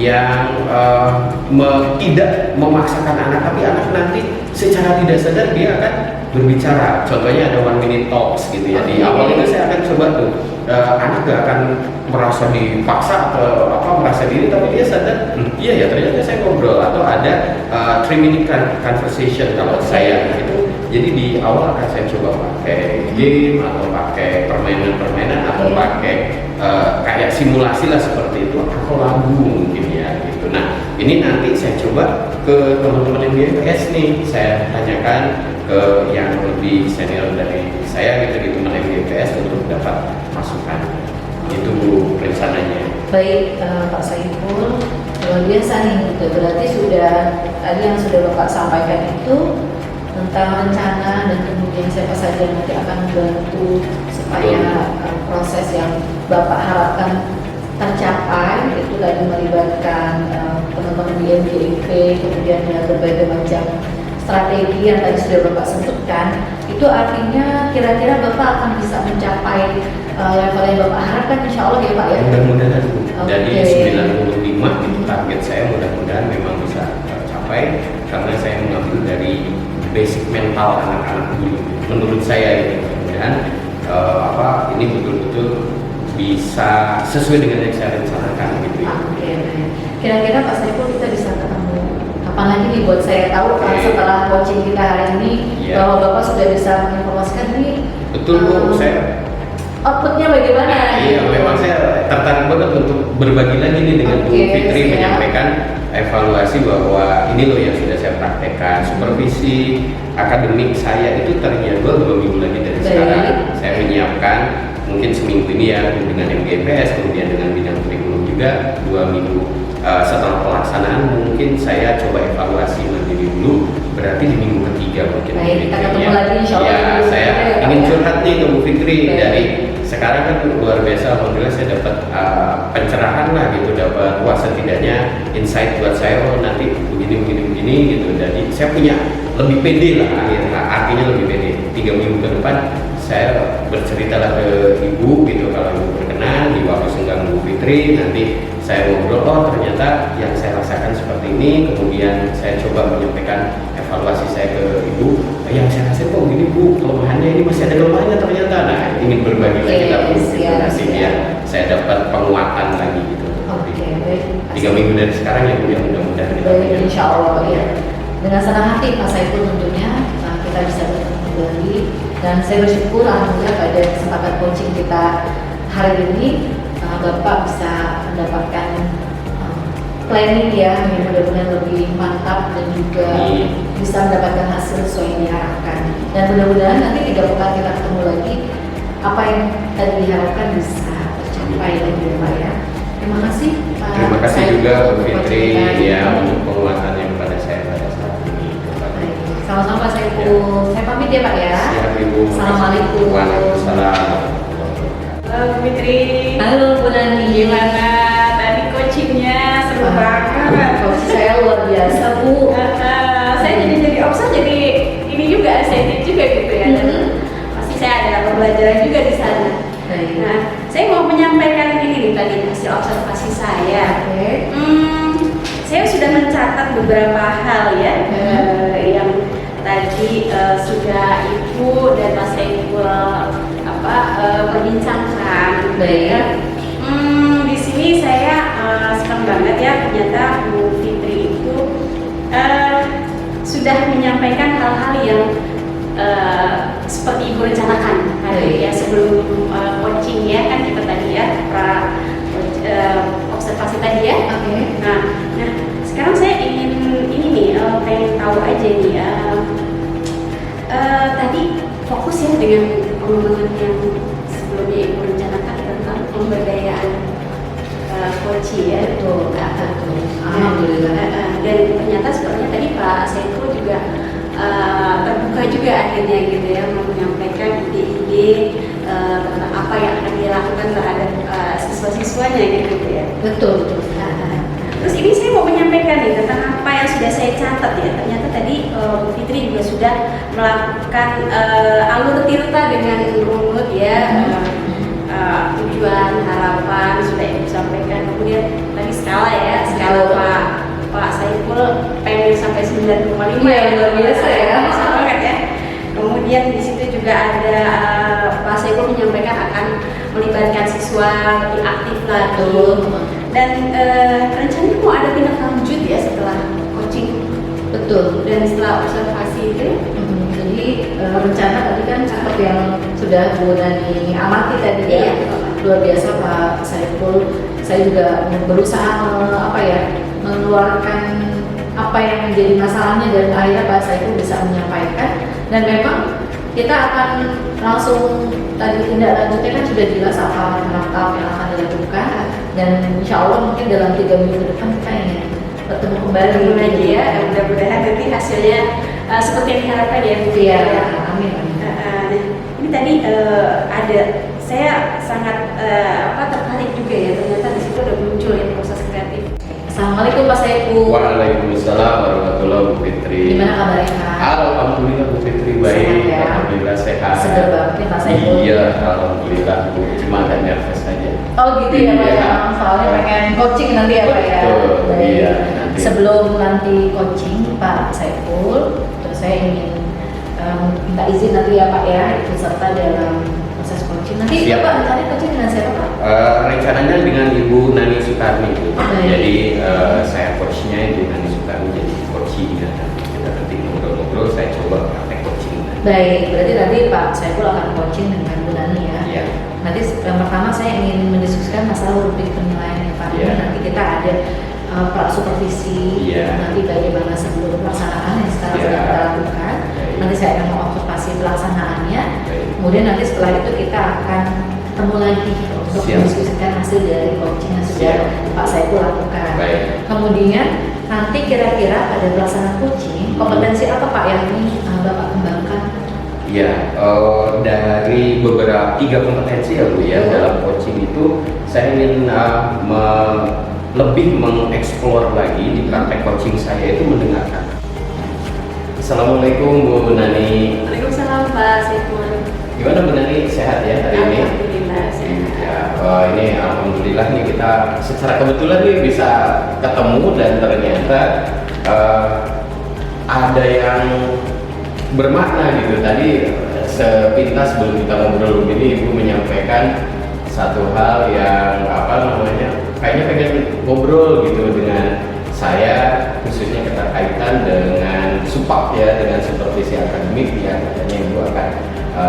[SPEAKER 2] yang tidak memaksakan anak, tapi anak nanti secara tidak sadar dia akan berbicara. Contohnya ada 1 minute talks gitu ya. Di awal itu saya akan coba tuh anak gak akan merasa dipaksa atau merasa diri, tapi dia sadar, iya ya ternyata saya ngobrol. Atau ada 3 minute conversation kalau saya gitu. Jadi di awal akan saya coba pakai game atau pakai permainan-permainan atau pakai kayak simulasi lah seperti itu, atau lagu mungkin ya gitu. Nah ini nanti saya coba ke teman-teman yang MGPS nih, saya tanyakan ke yang lebih senior dari saya gitu di teman MGPS untuk dapat masukan. Itu Bu rencananya.
[SPEAKER 3] Baik, Pak Saiful, luar biasa nih, gitu. Berarti sudah tadi yang sudah Bapak sampaikan itu tentang rencana dan kemudian siapa saja yang nanti akan membantu supaya proses yang Bapak harapkan tercapai itu tadi melibatkan teman-teman di MGIP, kemudian ya berbagai macam strategi yang tadi sudah Bapak sebutkan. Itu artinya kira-kira Bapak akan bisa mencapai level yang Bapak harapkan, insya Allah ya Pak ya?
[SPEAKER 2] Mudah-mudahan Bu. Dari
[SPEAKER 3] Oke.
[SPEAKER 2] 95 itu target saya, mudah-mudahan memang bisa tercapai karena saya mengambil dari basic mental anak-anak dulu. Menurut saya ini mudah-mudahan ini betul-betul bisa sesuai dengan yang saya rencanakan gitu ya.
[SPEAKER 3] Oke, baik. Kira-kira Pak Saiful kita bisa ketemu kapan lagi nih buat saya tahu
[SPEAKER 2] Oke.
[SPEAKER 3] setelah coaching kita hari ini
[SPEAKER 2] Iya.
[SPEAKER 3] bahwa Bapak sudah bisa menginformasikan nih
[SPEAKER 2] Betul Bu, saya
[SPEAKER 3] outputnya bagaimana?
[SPEAKER 2] iya memang saya tertarik banget untuk berbagi lagi nih dengan Bu
[SPEAKER 3] Oke,
[SPEAKER 2] Fitri,
[SPEAKER 3] siap.
[SPEAKER 2] menyampaikan evaluasi bahwa ini loh yang sudah saya praktekkan. Supervisi akademik saya itu terjadwal 2 minggu lagi dari
[SPEAKER 3] Baik.
[SPEAKER 2] sekarang. Saya menyiapkan mungkin seminggu ini ya dengan MGPS, kemudian dengan bidang kurikulum juga 2 minggu. Setelah pelaksanaan mungkin saya coba evaluasi mandiri dulu, berarti di minggu ketiga mungkin.
[SPEAKER 3] Baik, kita ketemu lagi insya Allah.
[SPEAKER 2] Ya, saya
[SPEAKER 3] Baik.
[SPEAKER 2] ingin curhat nih ke Bu Fitri.
[SPEAKER 3] Baik.
[SPEAKER 2] Dari sekarang kan luar biasa, alhamdulillah saya dapat pencerahan lah gitu, dapat wah setidaknya insight buat saya, oh nanti begini gitu. Jadi saya punya lebih pede lah, artinya lebih pede. 3 minggu ke depan saya bercerita lah ke Ibu gitu, kalau Ibu berkenan di waktu senggang Bu Fitri, nanti saya ngobrol, oh ternyata yang saya rasakan seperti ini, kemudian saya coba menyampaikan evaluasi saya ke Ibu, yang saya rasain kok gini Bu, kelemahannya ini masih ada kelemahannya ternyata. Nah ingin berbagi lagi lah Bu, gitu,
[SPEAKER 3] siap,
[SPEAKER 2] nanti
[SPEAKER 3] siap.
[SPEAKER 2] biar saya dapat penguatan lagi gitu.
[SPEAKER 3] Oke, baik.
[SPEAKER 2] 3 minggu dari sekarang ya Bu, ya mudah-mudahan kita
[SPEAKER 3] Baik,
[SPEAKER 2] punya.
[SPEAKER 3] insya Allah ya. Dengan senang hati Pak Saiful tentunya kita bisa bertemu kembali, dan saya bersyukur alhamdulillah pada kesempatan coaching kita hari ini Bapak bisa mendapatkan planning ya yang mudah-mudahan lebih mantap dan juga bisa mendapatkan hasil sesuai yang diharapkan, dan mudah-mudahan nanti 3 pekan kita ketemu lagi, apa yang tadi diharapkan bisa tercapai lagi ya Pak ya. Terima kasih Pak.
[SPEAKER 2] Terima kasih
[SPEAKER 3] Saiful
[SPEAKER 2] juga Bu
[SPEAKER 3] untuk
[SPEAKER 2] Fitri
[SPEAKER 3] coaching kita.
[SPEAKER 2] ya untuk penguatannya kepada saya pada saat ini.
[SPEAKER 3] Baik. Sama-sama Pak Saiful. Saya pamit ya Pak ya.
[SPEAKER 2] Siap Ibu.
[SPEAKER 3] Assalamualaikum.
[SPEAKER 2] Waalaikumsalam.
[SPEAKER 1] Halo Bu Fitri.
[SPEAKER 3] Halo Bu Nani.
[SPEAKER 1] Gimana? Tadi coachingnya seru banget.
[SPEAKER 3] Coach saya luar biasa Bu.
[SPEAKER 1] Saya jadi obses, jadi ini juga excited juga gitu ya. Dan pasti saya ada pembelajaran juga di sana.
[SPEAKER 3] Baik.
[SPEAKER 1] Nah, saya mau menyampaikan ini nih tadi hasil observasi saya.
[SPEAKER 3] Oke.
[SPEAKER 1] Saya sudah mencatat beberapa hal ya yang tadi sudah Ibu dan Mas Saiful perbincangkan.
[SPEAKER 3] Baik.
[SPEAKER 1] Ya. Di sini saya senang banget ya, ternyata Bu Fitri itu sudah menyampaikan hal-hal yang seperti Ibu rencanakan hari ya sebelum coaching ya, kan kita tadi ya observasi tadi ya.
[SPEAKER 3] Oke.
[SPEAKER 1] Nah, sekarang saya ingin ini nih pengen tahu aja nih tadi fokus ya dengan pengembangan yang sebelumnya Ibu rencanakan tentang pemberdayaan coaching ya.
[SPEAKER 3] Betul. Alhamdulillah.
[SPEAKER 1] Dan ternyata sebenarnya tadi Pak Saiful juga terbuka juga akhirnya gitu ya, menyampaikan ide-ide tentang apa yang akan dilakukan terhadap siswa-siswanya gitu ya.
[SPEAKER 3] Betul.
[SPEAKER 1] Terus ini saya mau menyampaikan nih tentang apa yang sudah saya catat ya. Ternyata tadi Bu Fitri juga sudah melakukan alur tirta dengan runut ya, tujuan, harapan sudah Ibu sampaikan. Kemudian tadi skala ya, skala 5
[SPEAKER 3] Iya, luar biasa ya.
[SPEAKER 1] Besar banget ya. Kemudian di situ juga ada Pak Saiful menyampaikan akan melibatkan siswa lebih aktif lagi. Dan rencananya mau ada tindak lanjut ya setelah coaching
[SPEAKER 3] Betul.
[SPEAKER 1] dan setelah observasi itu.
[SPEAKER 3] Jadi rencana tadi kan seperti yang sudah Bu Nani amati tadi ya.
[SPEAKER 1] Iya.
[SPEAKER 3] Luar biasa Pak Saiful. Saya juga berusaha mengeluarkan apa yang menjadi masalahnya dan akhirnya Pak Saiful bisa menyampaikan. Dan memang kita akan langsung tadi tindak lanjutnya kan sudah jelas apa tahap yang akan dilakukan, dan insya Allah mungkin dalam 3 minggu ke depan kita ingin bertemu kembali
[SPEAKER 1] Lagi ya, mudah-mudahan nanti hasilnya seperti yang diharapkan ya Bu.
[SPEAKER 3] Iya, amin.
[SPEAKER 1] Nah, ini tadi ada saya sangat tertarik juga ya, ternyata di situ udah muncul ya proses kreatif.
[SPEAKER 3] Assalamualaikum Pak Saiful.
[SPEAKER 2] Waalaikumsalam warahmatullahi wabarakatuh, Bu Fitri.
[SPEAKER 3] Gimana kabarnya Kak?
[SPEAKER 2] Alhamdulillah Bu Fitri baik,
[SPEAKER 3] Sehat ya?
[SPEAKER 2] alhamdulillah sehat.
[SPEAKER 3] Seger banget nih Pak Saiful.
[SPEAKER 2] Iya, alhamdulillah Bu, cuma agak nervous aja.
[SPEAKER 3] Oh gitu ya Pak
[SPEAKER 2] Iya.
[SPEAKER 3] ya, soalnya pengen coaching nanti ya Pak ya.
[SPEAKER 2] Betul,
[SPEAKER 3] Baik.
[SPEAKER 2] iya, nanti.
[SPEAKER 3] Sebelum nanti coaching Pak Saiful, terus saya ingin minta izin nanti ya Pak ya, ikut serta dalam proses coaching. Nanti
[SPEAKER 2] Siap.
[SPEAKER 3] Bapak rencananya coaching dengan siapa Pak?
[SPEAKER 2] Rencananya dengan Ibu Nani Sukarni Bu.
[SPEAKER 3] Baik.
[SPEAKER 2] Jadi saya coachnya Ibu Nani Sukarni, jadi coaching dan kita nanti ngobrol-ngobrol, saya coba praktek coaching.
[SPEAKER 3] Baik, berarti nanti Pak Saiful akan coaching dengan Bu Nani ya.
[SPEAKER 2] Iya.
[SPEAKER 3] Nanti yang pertama saya ingin mendiskusikan masalah rubrik penilaian ya Pak.
[SPEAKER 2] Iya.
[SPEAKER 3] Ini nanti kita ada supervisi,
[SPEAKER 2] Iya.
[SPEAKER 3] nanti bagaimana sebelum pelaksanaan yang sekarang
[SPEAKER 2] Iya.
[SPEAKER 3] sedang kita lakukan.
[SPEAKER 2] Baik.
[SPEAKER 3] Nanti saya akan mengobservasi pelaksanaannya.
[SPEAKER 2] Baik.
[SPEAKER 3] Kemudian nanti setelah itu kita akan ketemu lagi untuk
[SPEAKER 2] Siap.
[SPEAKER 3] mendiskusikan hasil dari coaching yang sudah
[SPEAKER 2] Siap.
[SPEAKER 3] Pak Saiful lakukan.
[SPEAKER 2] Baik.
[SPEAKER 3] Kemudian nanti kira-kira pada pelaksanaan coaching kompetensi apa Pak yang ini Bapak kembangkan?
[SPEAKER 2] Iya, dari beberapa 3 kompetensi ya Bu ya,
[SPEAKER 3] Betul.
[SPEAKER 2] dalam coaching itu saya ingin lebih mengeksplor lagi di praktek coaching saya itu mendengarkan. Assalamualaikum Bu Nani.
[SPEAKER 1] Waalaikumsalam Pak Saiful.
[SPEAKER 2] Gimana Bu Nani, sehat ya hari ini?
[SPEAKER 1] Alhamdulillah sehat.
[SPEAKER 2] Ya, ini alhamdulillah nih kita secara kebetulan nih bisa ketemu dan ternyata ada yang bermakna gitu. Tadi sepintas sebelum kita ngobrol begini Ibu menyampaikan satu hal yang kayaknya pengen ngobrol gitu dengan saya, khususnya keterkaitan dengan SUPAP ya, dengan supervisi akademik yang katanya Ibu akan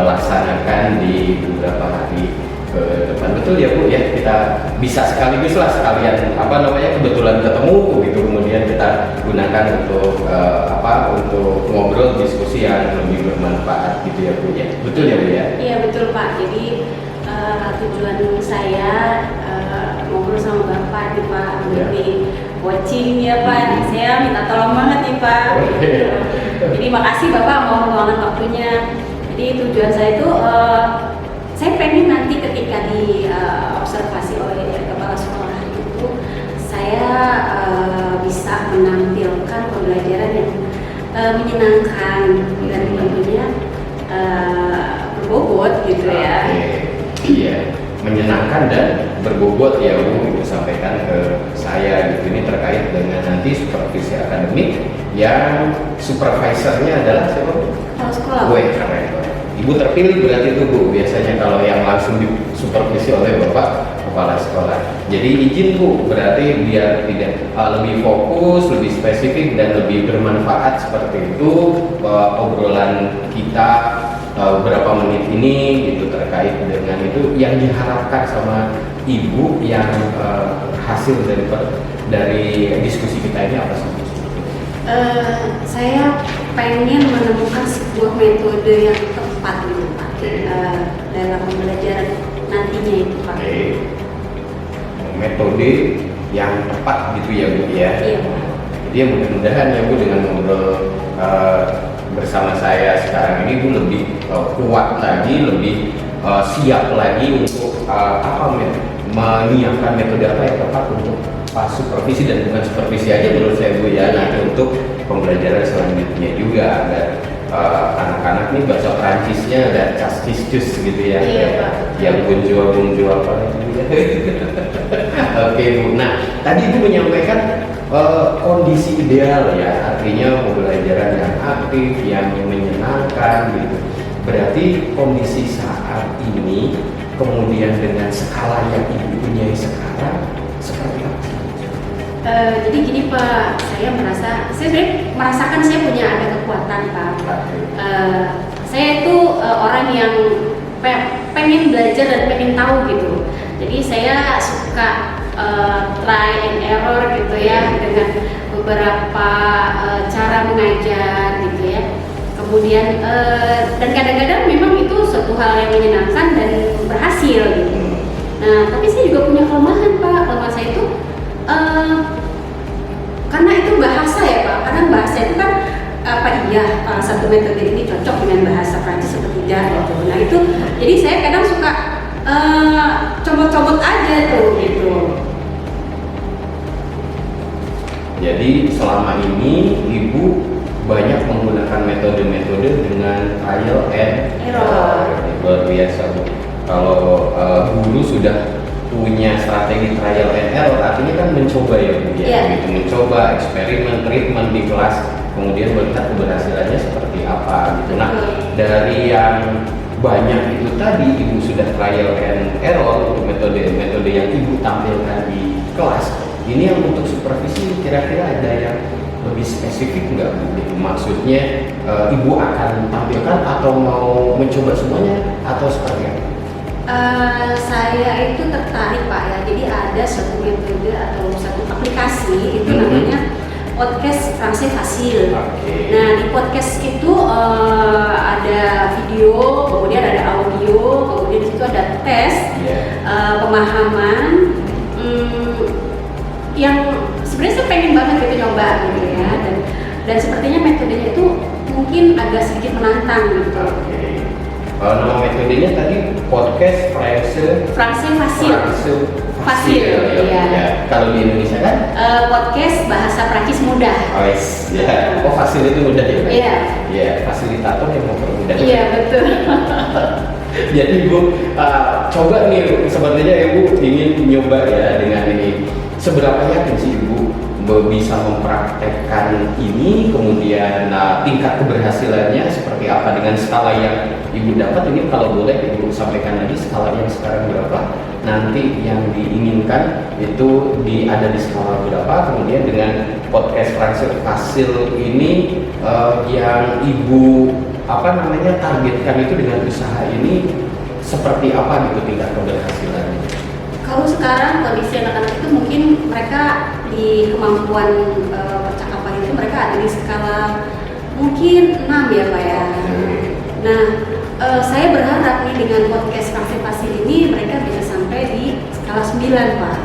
[SPEAKER 2] laksanakan di beberapa hari ke depan. Betul ya Bu ya, kita bisa sekaligus lah sekalian kebetulan ketemu gitu, kemudian kita gunakan untuk untuk ngobrol diskusi yang lebih bermanfaat gitu ya Bu ya. Betul ya Bu ya?
[SPEAKER 1] Iya betul Pak. Jadi tujuan saya ngobrol sama Bapak nih Pak,
[SPEAKER 2] Ya.
[SPEAKER 1] di coaching ya Pak. Saya minta tolong banget nih Pak.
[SPEAKER 2] Oke.
[SPEAKER 1] Jadi makasih Bapak mau meluangkan waktunya. Jadi tujuan saya itu saya pengen nanti ketika di observasi oleh kepala sekolah itu saya bisa menampilkan pembelajaran yang menyenangkan dan tentunya berbobot gitu ya.
[SPEAKER 2] Oke. Iya, menyenangkan dan berbobot ya Bu, Ibu sampaikan ke saya gitu. Ini terkait dengan nanti supervisi akademik yang supervisornya adalah siapa Bu?
[SPEAKER 1] Kalau sekolah.
[SPEAKER 2] Gue keren. Ibu terpilih berarti itu Bu, biasanya kalau yang langsung disupervisi oleh Bapak Kepala Sekolah. Jadi izin Bu, berarti biar tidak lebih fokus, lebih spesifik dan lebih bermanfaat seperti itu obrolan kita berapa menit ini gitu terkait dengan itu yang diharapkan sama Ibu yang hasil dari diskusi kita ini apa sih?
[SPEAKER 1] Saya pengen menemukan sebuah metode yang tepat gitu Pak.
[SPEAKER 2] Oke.
[SPEAKER 1] Dalam pembelajaran nantinya itu Pak.
[SPEAKER 2] Oke. Metode yang tepat gitu ya Bu ya.
[SPEAKER 1] Iya Pak.
[SPEAKER 2] Jadi ya mudah-mudahan ya Bu dengan ngobrol bersama saya sekarang ini Bu lebih kuat lagi, lebih siap lagi untuk menyiapkan metode apa yang tepat untuk supervisi dan bukan supervisi aja menurut saya Bu ya, nanti untuk pembelajaran selanjutnya juga agar anak-anak nih bahasa Perancisnya ada castis gitu ya.
[SPEAKER 1] Iya, Pak.
[SPEAKER 2] Yang bonjour apa gitu ya. Oke Bu, nah tadi Ibu menyampaikan kondisi ideal ya, artinya pembelajaran yang aktif, yang menyenangkan gitu. Berarti kondisi saat ini kemudian dengan skala yang ibu punya sekarang seperti apa?
[SPEAKER 1] Jadi gini Pak, saya sebenarnya merasakan saya punya ada kekuatan Pak. Saya itu orang yang pengen belajar dan pengen tahu gitu. Jadi saya suka try and error gitu ya dengan beberapa cara mengajar gitu ya. Kemudian dan kadang-kadang memang itu suatu hal yang menyenangkan dan berhasil gitu. Nah, tapi saya juga punya kelemahan Pak. Kelemahan saya itu karena itu bahasa ya Pak. Kadang bahasa itu kan satu metode ini cocok dengan bahasa Prancis atau tidak gitu. Nah itu jadi saya kadang suka comot-comot aja tuh gitu.
[SPEAKER 2] Jadi selama ini ibu banyak menggunakan metode-metode dengan trial and error. Luar biasa Bu. Kalau guru sudah punya strategi trial and error, artinya kan mencoba ya Bu ya, gitu, mencoba eksperimen, treatment di kelas, kemudian melihat keberhasilannya seperti apa gitu. Nah, dari yang banyak itu tadi ibu sudah trial and error untuk metode-metode yang ibu tampilkan di kelas. Ini yang untuk supervisi kira-kira ada yang lebih spesifik nggak Bu? Gitu. Maksudnya ibu akan tampilkan atau mau mencoba semuanya atau seperti apa?
[SPEAKER 1] Saya itu tertarik Pak ya, jadi ada satu metode atau satu aplikasi itu namanya podcast Français Facile. Nah di podcast itu ada video, kemudian ada audio, kemudian di situ ada tes pemahaman yang sebenarnya saya pengen banget gitu nyoba gitu ya, dan sepertinya metodenya itu mungkin agak sedikit menantang gitu.
[SPEAKER 2] Nama metodenya tadi podcast Français Facile. Ya. Kalau di Indonesia kan?
[SPEAKER 1] Podcast bahasa Prancis mudah.
[SPEAKER 2] Ya. Oh, Facile itu mudah ya?
[SPEAKER 1] Iya.
[SPEAKER 2] Ya, fasilitator yang mempermudah.
[SPEAKER 1] Iya betul.
[SPEAKER 2] Jadi Ibu coba nih, sepertinya Ibu ingin nyoba ya dengan ini. Seberapa yakin sih Ibu bisa mempraktekkan ini, kemudian tingkat keberhasilannya seperti apa dengan skala yang Ibu dapat ini? Kalau boleh Ibu sampaikan lagi skala yang sekarang berapa, nanti yang diinginkan itu ada di skala berapa, kemudian dengan podcast Français Facile ini yang Ibu targetkan itu dengan usaha ini seperti apa gitu tingkat keberhasilannya?
[SPEAKER 1] Kalau sekarang kondisi anak-anak itu mungkin mereka di kemampuan percakapan itu mereka ada di skala mungkin 6 ya Pak ya. Nah saya berharap nih dengan podcast Français Facile ini mereka bisa sampai di skala 9 Pak.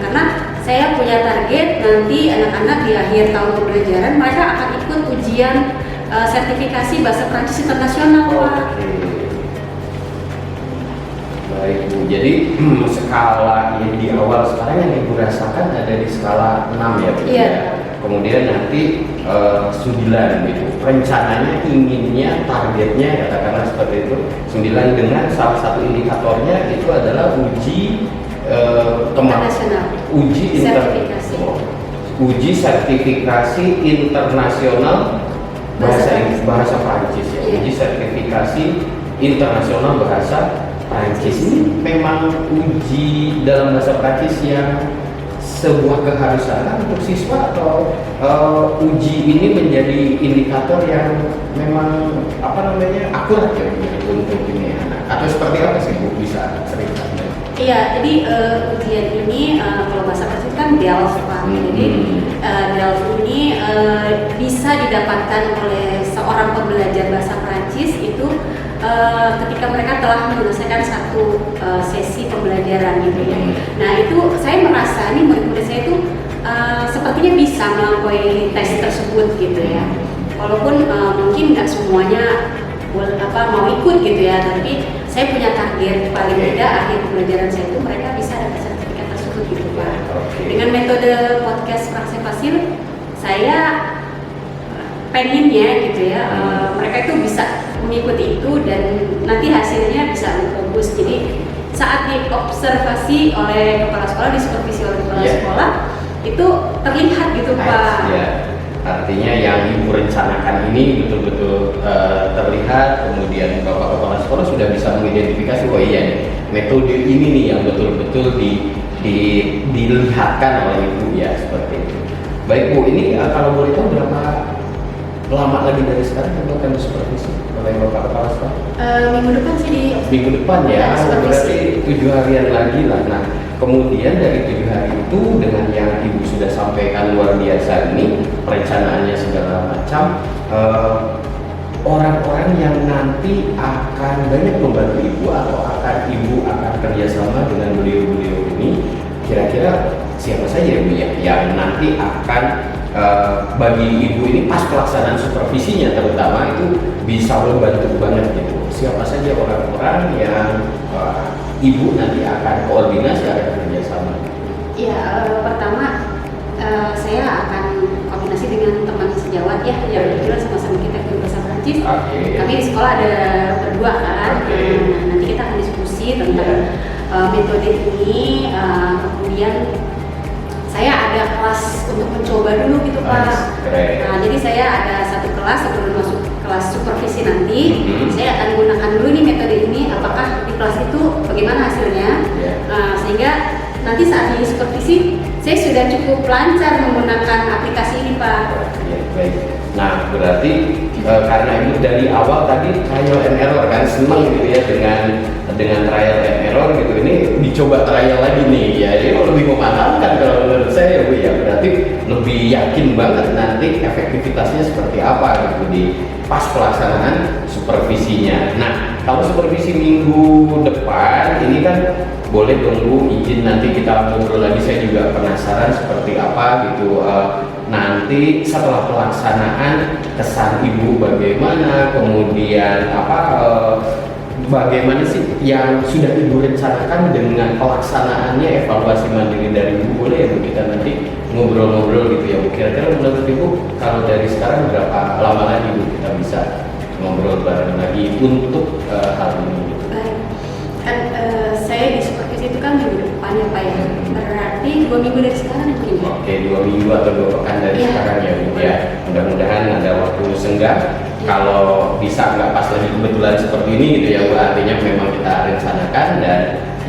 [SPEAKER 1] Karena saya punya target nanti anak-anak di akhir tahun pembelajaran mereka akan ikut ujian sertifikasi bahasa Prancis internasional Pak.
[SPEAKER 2] Baik Bu, jadi skala yang di awal sekarang yang Ibu rasakan ada di skala 6 ya Bu?
[SPEAKER 1] Iya.
[SPEAKER 2] Kemudian nanti 9 gitu. Rencananya, inginnya, targetnya katakanlah seperti itu 9 dengan salah satu indikatornya itu adalah uji
[SPEAKER 1] sertifikasi.
[SPEAKER 2] Uji sertifikasi internasional bahasa Prancis ya.
[SPEAKER 1] Iya.
[SPEAKER 2] Uji sertifikasi internasional bahasa Prancis ini memang uji dalam bahasa Prancis yang sebuah keharusan untuk siswa atau uji ini menjadi indikator yang memang akurat ya untuk ini anak, atau seperti apa sih Bu bisa ceritakan?
[SPEAKER 1] Iya, jadi ujian ini kalau bahasa Prancis kan DELF Pak. Jadi DELF ini bisa didapatkan oleh seorang pembelajar bahasa Prancis itu ketika mereka telah menyelesaikan satu sesi pembelajaran gitu ya. Nah itu saya merasa ini murid-murid saya itu sepertinya bisa melampaui tes tersebut gitu ya. Walaupun mungkin nggak semuanya mau ikut gitu ya, tapi saya punya target paling tidak akhir pembelajaran saya itu mereka bisa dapat sertifikat tersebut gitu Pak. Dengan metode podcast Français Facile saya pengennya gitu ya mereka itu bisa mengikuti itu dan nanti hasilnya bisa bagus. Jadi saat diobservasi oleh kepala sekolah, disupervisi oleh kepala sekolah, itu terlihat gitu Pak.
[SPEAKER 2] Ya, artinya yang Ibu rencanakan ini betul-betul terlihat, kemudian Bapak Kepala Sekolah sudah bisa mengidentifikasi, oh iya nih, metode ini nih yang betul-betul dilihatkan oleh Ibu ya, seperti itu. Baik Bu, ini kalau boleh tahu berapa lama lagi dari sekarang Ibu akan supervisi oleh Bapak Kepala Sekolah?
[SPEAKER 1] Minggu depan sih di
[SPEAKER 2] Minggu depan ya,
[SPEAKER 1] supervisi.
[SPEAKER 2] berarti 7 harian lagi lah. Nah, kemudian dari 7 hari itu dengan yang Ibu sudah sampaikan luar biasa ini, perencanaannya segala macam, orang-orang yang nanti akan banyak membantu Ibu atau Ibu akan kerjasama dengan beliau-beliau ini, kira-kira siapa saja Bu ya yang nanti akan bagi Ibu ini pas pelaksanaan supervisinya terutama itu bisa membantu banget gitu. Siapa saja orang-orang yang Ibu nanti akan koordinasi, akan kerjasama?
[SPEAKER 1] Ya, pertama saya akan koordinasi dengan teman sejawat ya, yang kebetulan sama-sama kita ke bahasa Prancis. Kami di sekolah ada berdua kan. Nah, nanti kita akan diskusi tentang metode ini. Kemudian saya ada kelas untuk mencoba dulu gitu Pak. Nah, jadi saya ada satu kelas sebelum masuk kelas supervisi nanti. Saya akan gunakan dulu nih metode ini. Apakah di kelas itu bagaimana hasilnya? Sehingga nanti saat di supervisi saya sudah cukup lancar menggunakan aplikasi ini Pak.
[SPEAKER 2] Ya, baik. Nah, berarti karena ini dari awal tadi trial and error kan, senang gitu ya dengan trial and error gitu, ini dicoba trial lagi nih ya, ini lebih memantapkan kalau menurut saya Bu ya, berarti lebih yakin banget nanti efektivitasnya seperti apa gitu di pas pelaksanaan supervisinya. Nah, kalau supervisi minggu depan ini kan boleh dong Bu izin nanti kita ngobrol lagi, saya juga penasaran seperti apa gitu nanti setelah pelaksanaan kesan Ibu bagaimana, kemudian bagaimana sih yang sudah Ibu rencanakan dengan pelaksanaannya, evaluasi mandiri dari Ibu, boleh ya Bu kita nanti ngobrol-ngobrol gitu ya Bu. Kira-kira menurut Ibu kalau dari sekarang berapa lama lagi Bu kita bisa ngobrol bareng lagi untuk hal ini?
[SPEAKER 1] Baik, kan saya di supervisi itu kan minggu depan ya Pak ya, berarti 2 minggu dari sekarang mungkin ya?
[SPEAKER 2] Oke, 2 minggu atau 2 pekan dari sekarang ya Bu ya. Mudah-mudahan ada waktu senggang. Kalau bisa nggak pas lagi kebetulan seperti ini gitu ya Bu, artinya memang kita rencanakan dan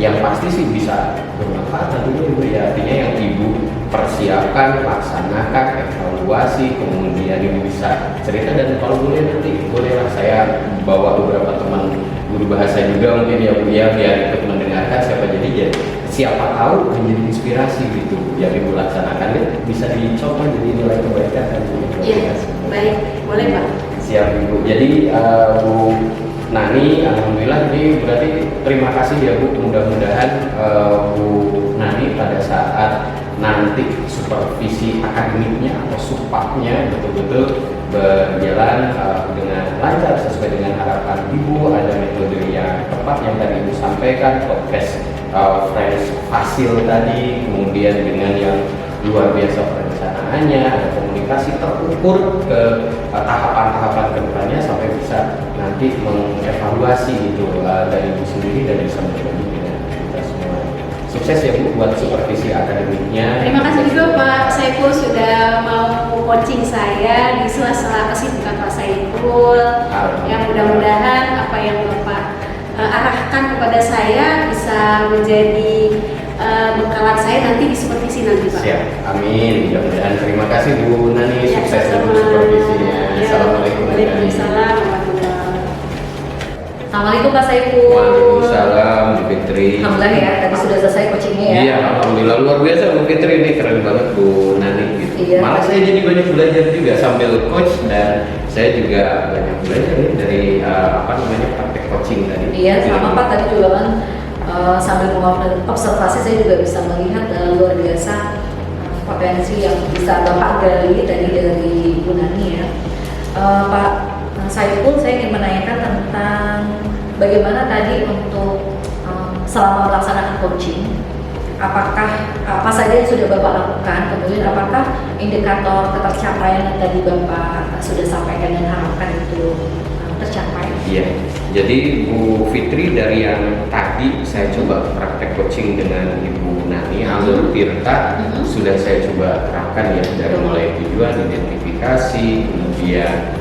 [SPEAKER 2] yang pasti sih bisa bermanfaat nantinya Bu ya. Artinya yang Ibu persiapkan, laksanakan, evaluasi, kemudian Ibu bisa cerita, dan kalau boleh nanti bolehlah saya bawa beberapa teman guru bahasa juga mungkin ya Bu ya, biar ikut mendengarkan, siapa tahu menjadi inspirasi gitu yang Ibu laksanakan ya, bisa dicoba jadi nilai kebaikan kan Bu.
[SPEAKER 1] Iya, baik, boleh Pak.
[SPEAKER 2] Siap Ibu. Jadi Bu Nani, alhamdulillah ini berarti terima kasih ya Bu. Mudah-mudahan Bu Nani pada saat nanti supervisi akademiknya atau supaknya betul-betul berjalan dengan lancar sesuai dengan harapan Ibu. Ada metode yang tepat yang tadi Ibu sampaikan, podcast French Fasil tadi, kemudian dengan yang luar biasa perencanaannya, ada komunikasi terukur ke tahapan-tahapan kedepannya sampai bisa nanti mengevaluasi itu dari Ibu sendiri dan bisa berbagi dengan kita semua. Sukses ya Bu buat supervisi akademiknya.
[SPEAKER 1] Terima kasih juga Pak Saiful sudah mau coaching saya di sela-sela kesibukan Pak Saiful. Ya, mudah-mudahan apa yang Bapak arahkan kepada saya bisa menjadi bekalan saya nanti di supervisi nanti Pak.
[SPEAKER 2] Siap, amin. Mudah-mudahan. Terima kasih Bu Nani,
[SPEAKER 1] Ya,
[SPEAKER 2] sukses
[SPEAKER 1] sama-sama.
[SPEAKER 2] untuk supervisinya.
[SPEAKER 1] Ya,
[SPEAKER 2] Assalamualaikum.
[SPEAKER 1] Waalaikumsalam warahmatullahi.
[SPEAKER 3] Assalamualaikum Pak Saiful.
[SPEAKER 2] Waalaikumsalam Bu Fitri.
[SPEAKER 3] Alhamdulillah ya, tadi sudah selesai coachingnya ya.
[SPEAKER 2] Iya, alhamdulillah luar biasa Bu Fitri, ini keren banget Bu Nani gitu.
[SPEAKER 3] Iya.
[SPEAKER 2] Malah saya jadi banyak belajar juga sambil coach, dan saya juga banyak belajar nih dari praktek coaching tadi.
[SPEAKER 3] Iya, sama Pak tadi juga kan sambil melakukan observasi saya juga bisa melihat luar biasa potensi yang bisa Bapak gali tadi dari Bu Nani ya. Pak Saiful, saya ingin menanyakan tentang bagaimana tadi untuk selama melaksanakan coaching, apakah apa saja yang sudah Bapak lakukan, kemudian apakah indikator ketercapaian yang tadi Bapak sudah sampaikan dan harapkan itu tercapai?
[SPEAKER 2] Iya, jadi Bu Fitri, dari yang tadi saya coba praktek coaching dengan Ibu Nani, alur Tirta sudah saya coba terapkan ya, dari mulai tujuan, identifikasi, kemudian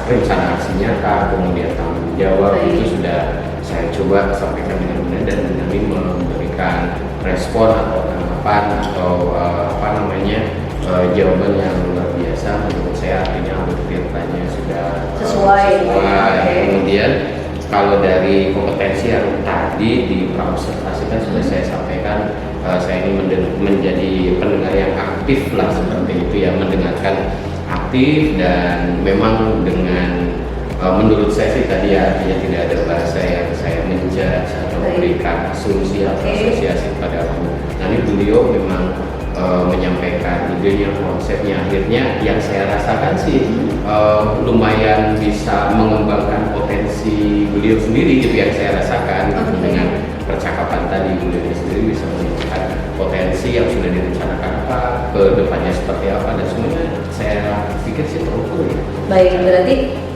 [SPEAKER 2] rencana aksi nyata, kemudian tanggung jawab. Itu sudah saya coba sampaikan dengan benar, dan kami memberikan respon atau tanggapan atau jawaban yang luar biasa menurut saya. Artinya alur Tirtanya sudah sesuai. Kemudian kalau dari kompetensi yang tadi di praobservasi kan sudah saya sampaikan, saya ini menjadi pendengar yang aktif lah, seperti itu ya, mendengarkan aktif, dan memang dengan menurut saya sih tadi ya, artinya tidak ada bahasa yang saya menjudge atau memberikan asumsi atau asosiasi pada aku. Nah, ini beliau memang menyampaikan idenya, konsepnya, akhirnya yang saya rasakan sih lumayan bisa mengembangkan potensi beliau sendiri gitu, yang saya rasakan gitu. Dengan percakapan tadi beliau sendiri bisa menunjukkan potensi yang sudah direncanakan apa, ke depannya seperti apa, dan semuanya saya pikir sih terukur ya.
[SPEAKER 3] Baik, berarti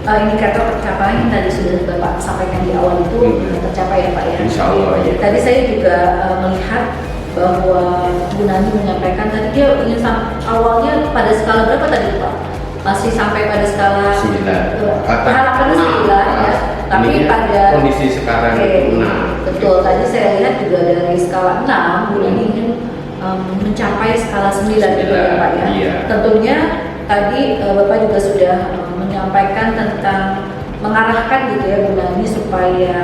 [SPEAKER 3] indikator pencapaian yang tadi sudah Bapak sampaikan di awal itu tercapai ya Pak ya?
[SPEAKER 2] Insya Allah ya.
[SPEAKER 3] Tadi saya juga melihat bahwa Bu Nani menyampaikan tadi dia ingin awalnya pada skala berapa tadi Pak? Masih sampai pada skala
[SPEAKER 2] 9.
[SPEAKER 3] Harapannya 9 ya. Tapi pada
[SPEAKER 2] kondisi sekarang itu 6.
[SPEAKER 3] Betul, tadi saya lihat juga dari skala 6 Bu Nani ingin mencapai skala 9 gitu ya Pak ya.
[SPEAKER 2] Iya.
[SPEAKER 3] Tentunya tadi Bapak juga sudah menyampaikan tentang mengarahkan gitu ya Bu Nani supaya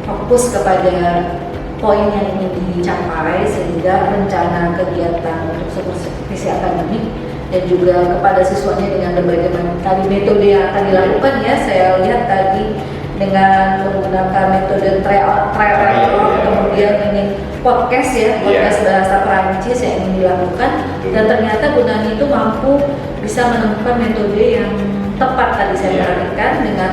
[SPEAKER 3] fokus kepada poin yang ingin dicapai, sehingga rencana kegiatan untuk supervisi akademik dan juga kepada siswanya dengan berbagai tadi metode yang akan dilakukan ya. Saya lihat tadi dengan menggunakan metode trial kemudian ini podcast bahasa Perancis yang ingin dilakukan, dan ternyata Bu Nani itu mampu bisa menemukan metode yang tepat tadi saya perhatikan dengan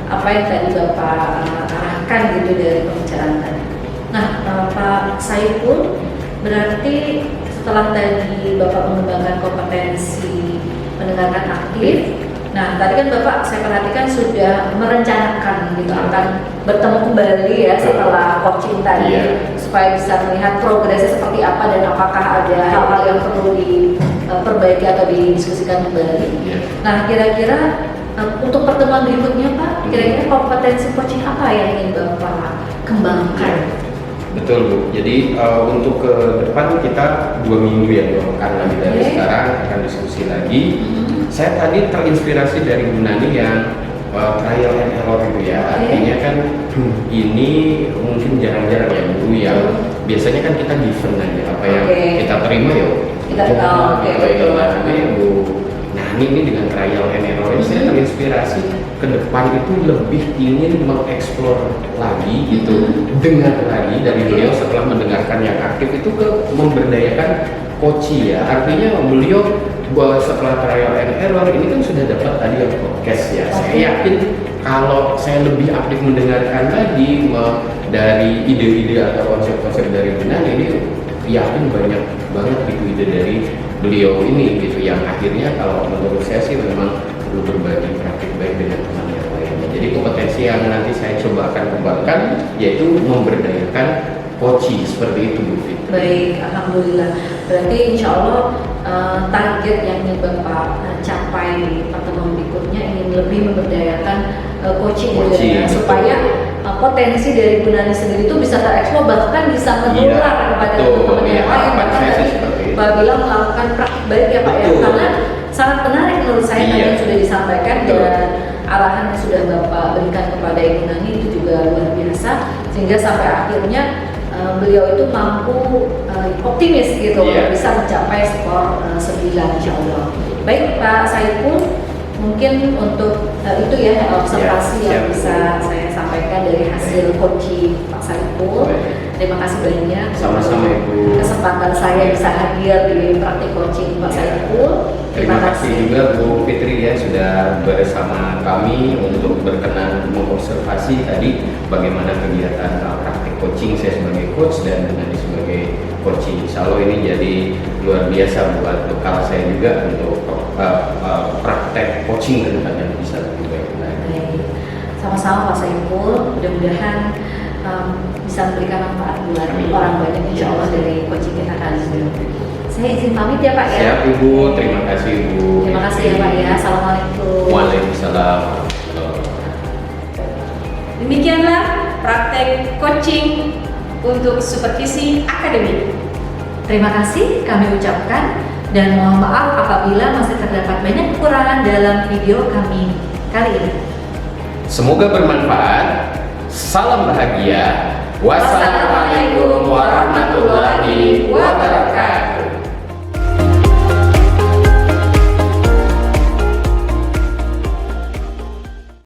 [SPEAKER 3] apa yang tadi Bapak arahkan gitu dari pembicaraan tadi. Nah, Pak Saiful, berarti setelah tadi Bapak mengembangkan kompetensi mendengarkan aktif, nah tadi kan Bapak saya perhatikan sudah merencanakan gitu akan bertemu kembali ya setelah coaching tadi, supaya bisa melihat progresnya seperti apa dan apakah ada hal-hal yang perlu diperbaiki atau didiskusikan kembali. Nah, kira-kira untuk pertemuan berikutnya Pak, kira-kira kompetensi coaching apa yang ingin Bapak kembangkan?
[SPEAKER 2] Betul Bu, jadi untuk ke depan kita 2 minggu ya, 2 pekan lagi dari sekarang akan diskusi lagi. Saya tadi terinspirasi dari Bu Nani yang trial and error itu ya, artinya kan ini mungkin jarang-jarang ya Bu, yang biasanya kan kita given aja apa yang kita terima ya kita Bu. Nah ini dengan trial and error ini saya terinspirasi ke depan itu lebih ingin mengeksplor lagi gitu, dengar lagi dari beliau setelah mendengarkan yang aktif itu ke memberdayakan coaching ya. Artinya beliau setelah trial and error ini kan sudah dapat tadi yang podcast ya. Saya yakin kalau saya lebih aktif mendengarkan lagi dari ide-ide atau konsep-konsep dari Benan ini, yakin banyak banget gitu ide dari beliau ini gitu, yang akhirnya kalau menurut saya sih memang perlu berbagi praktik baik dengan teman yang lainnya. Jadi kompetensi yang nanti saya coba akan kembangkan yaitu memberdayakan coaching seperti itu Bu.
[SPEAKER 3] Baik, alhamdulillah. Berarti insya Allah target yang ingin Bapak capai di pertemuan berikutnya ingin lebih memberdayakan coaching ya, supaya potensi dari Bu Nani sendiri itu bisa tereksplor, bahkan bisa menular kepada teman-teman yang lain. Bahkan tadi Pak bilang melakukan praktik baik ya Pak ya, karena sangat menarik menurut saya tadi yang sudah disampaikan dan arahan yang sudah Bapak berikan kepada Ibu Nani itu juga luar biasa, sehingga sampai akhirnya beliau itu mampu optimis gitu bisa mencapai skor 9 insya Allah. Baik Pak Saiful, mungkin untuk itu ya observasi yang bisa saya sampaikan dari hasil coaching Pak Saiful. Terima kasih banyak.
[SPEAKER 2] Sama-sama Ibu.
[SPEAKER 3] Kesempatan saya bisa hadir di praktik coaching Pak Saiful.
[SPEAKER 2] Terima kasih juga Bu Fitri ya sudah bersama kami untuk berkenan mengobservasi tadi bagaimana kegiatan praktik coaching saya sebagai coach dan Nani sebagai coaching. Insya Allah ini jadi luar biasa buat bekal saya juga untuk praktek coaching ke depannya bisa lebih baik lagi.
[SPEAKER 3] Sama-sama Pak Saiful, mudah-mudahan bisa memberikan manfaat buat orang banyak insya Allah dari coaching Saya izin pamit ya Pak ya.
[SPEAKER 2] Siap Ibu, terima kasih Ibu.
[SPEAKER 3] Terima kasih ya Pak ya. Assalamualaikum.
[SPEAKER 2] Waalaikumsalam.
[SPEAKER 1] Demikianlah praktek coaching untuk supervisi akademik.
[SPEAKER 3] Terima kasih kami ucapkan dan mohon maaf apabila masih terdapat banyak kekurangan dalam video kami kali ini.
[SPEAKER 2] Semoga bermanfaat. Salam bahagia. Wassalamualaikum warahmatullahi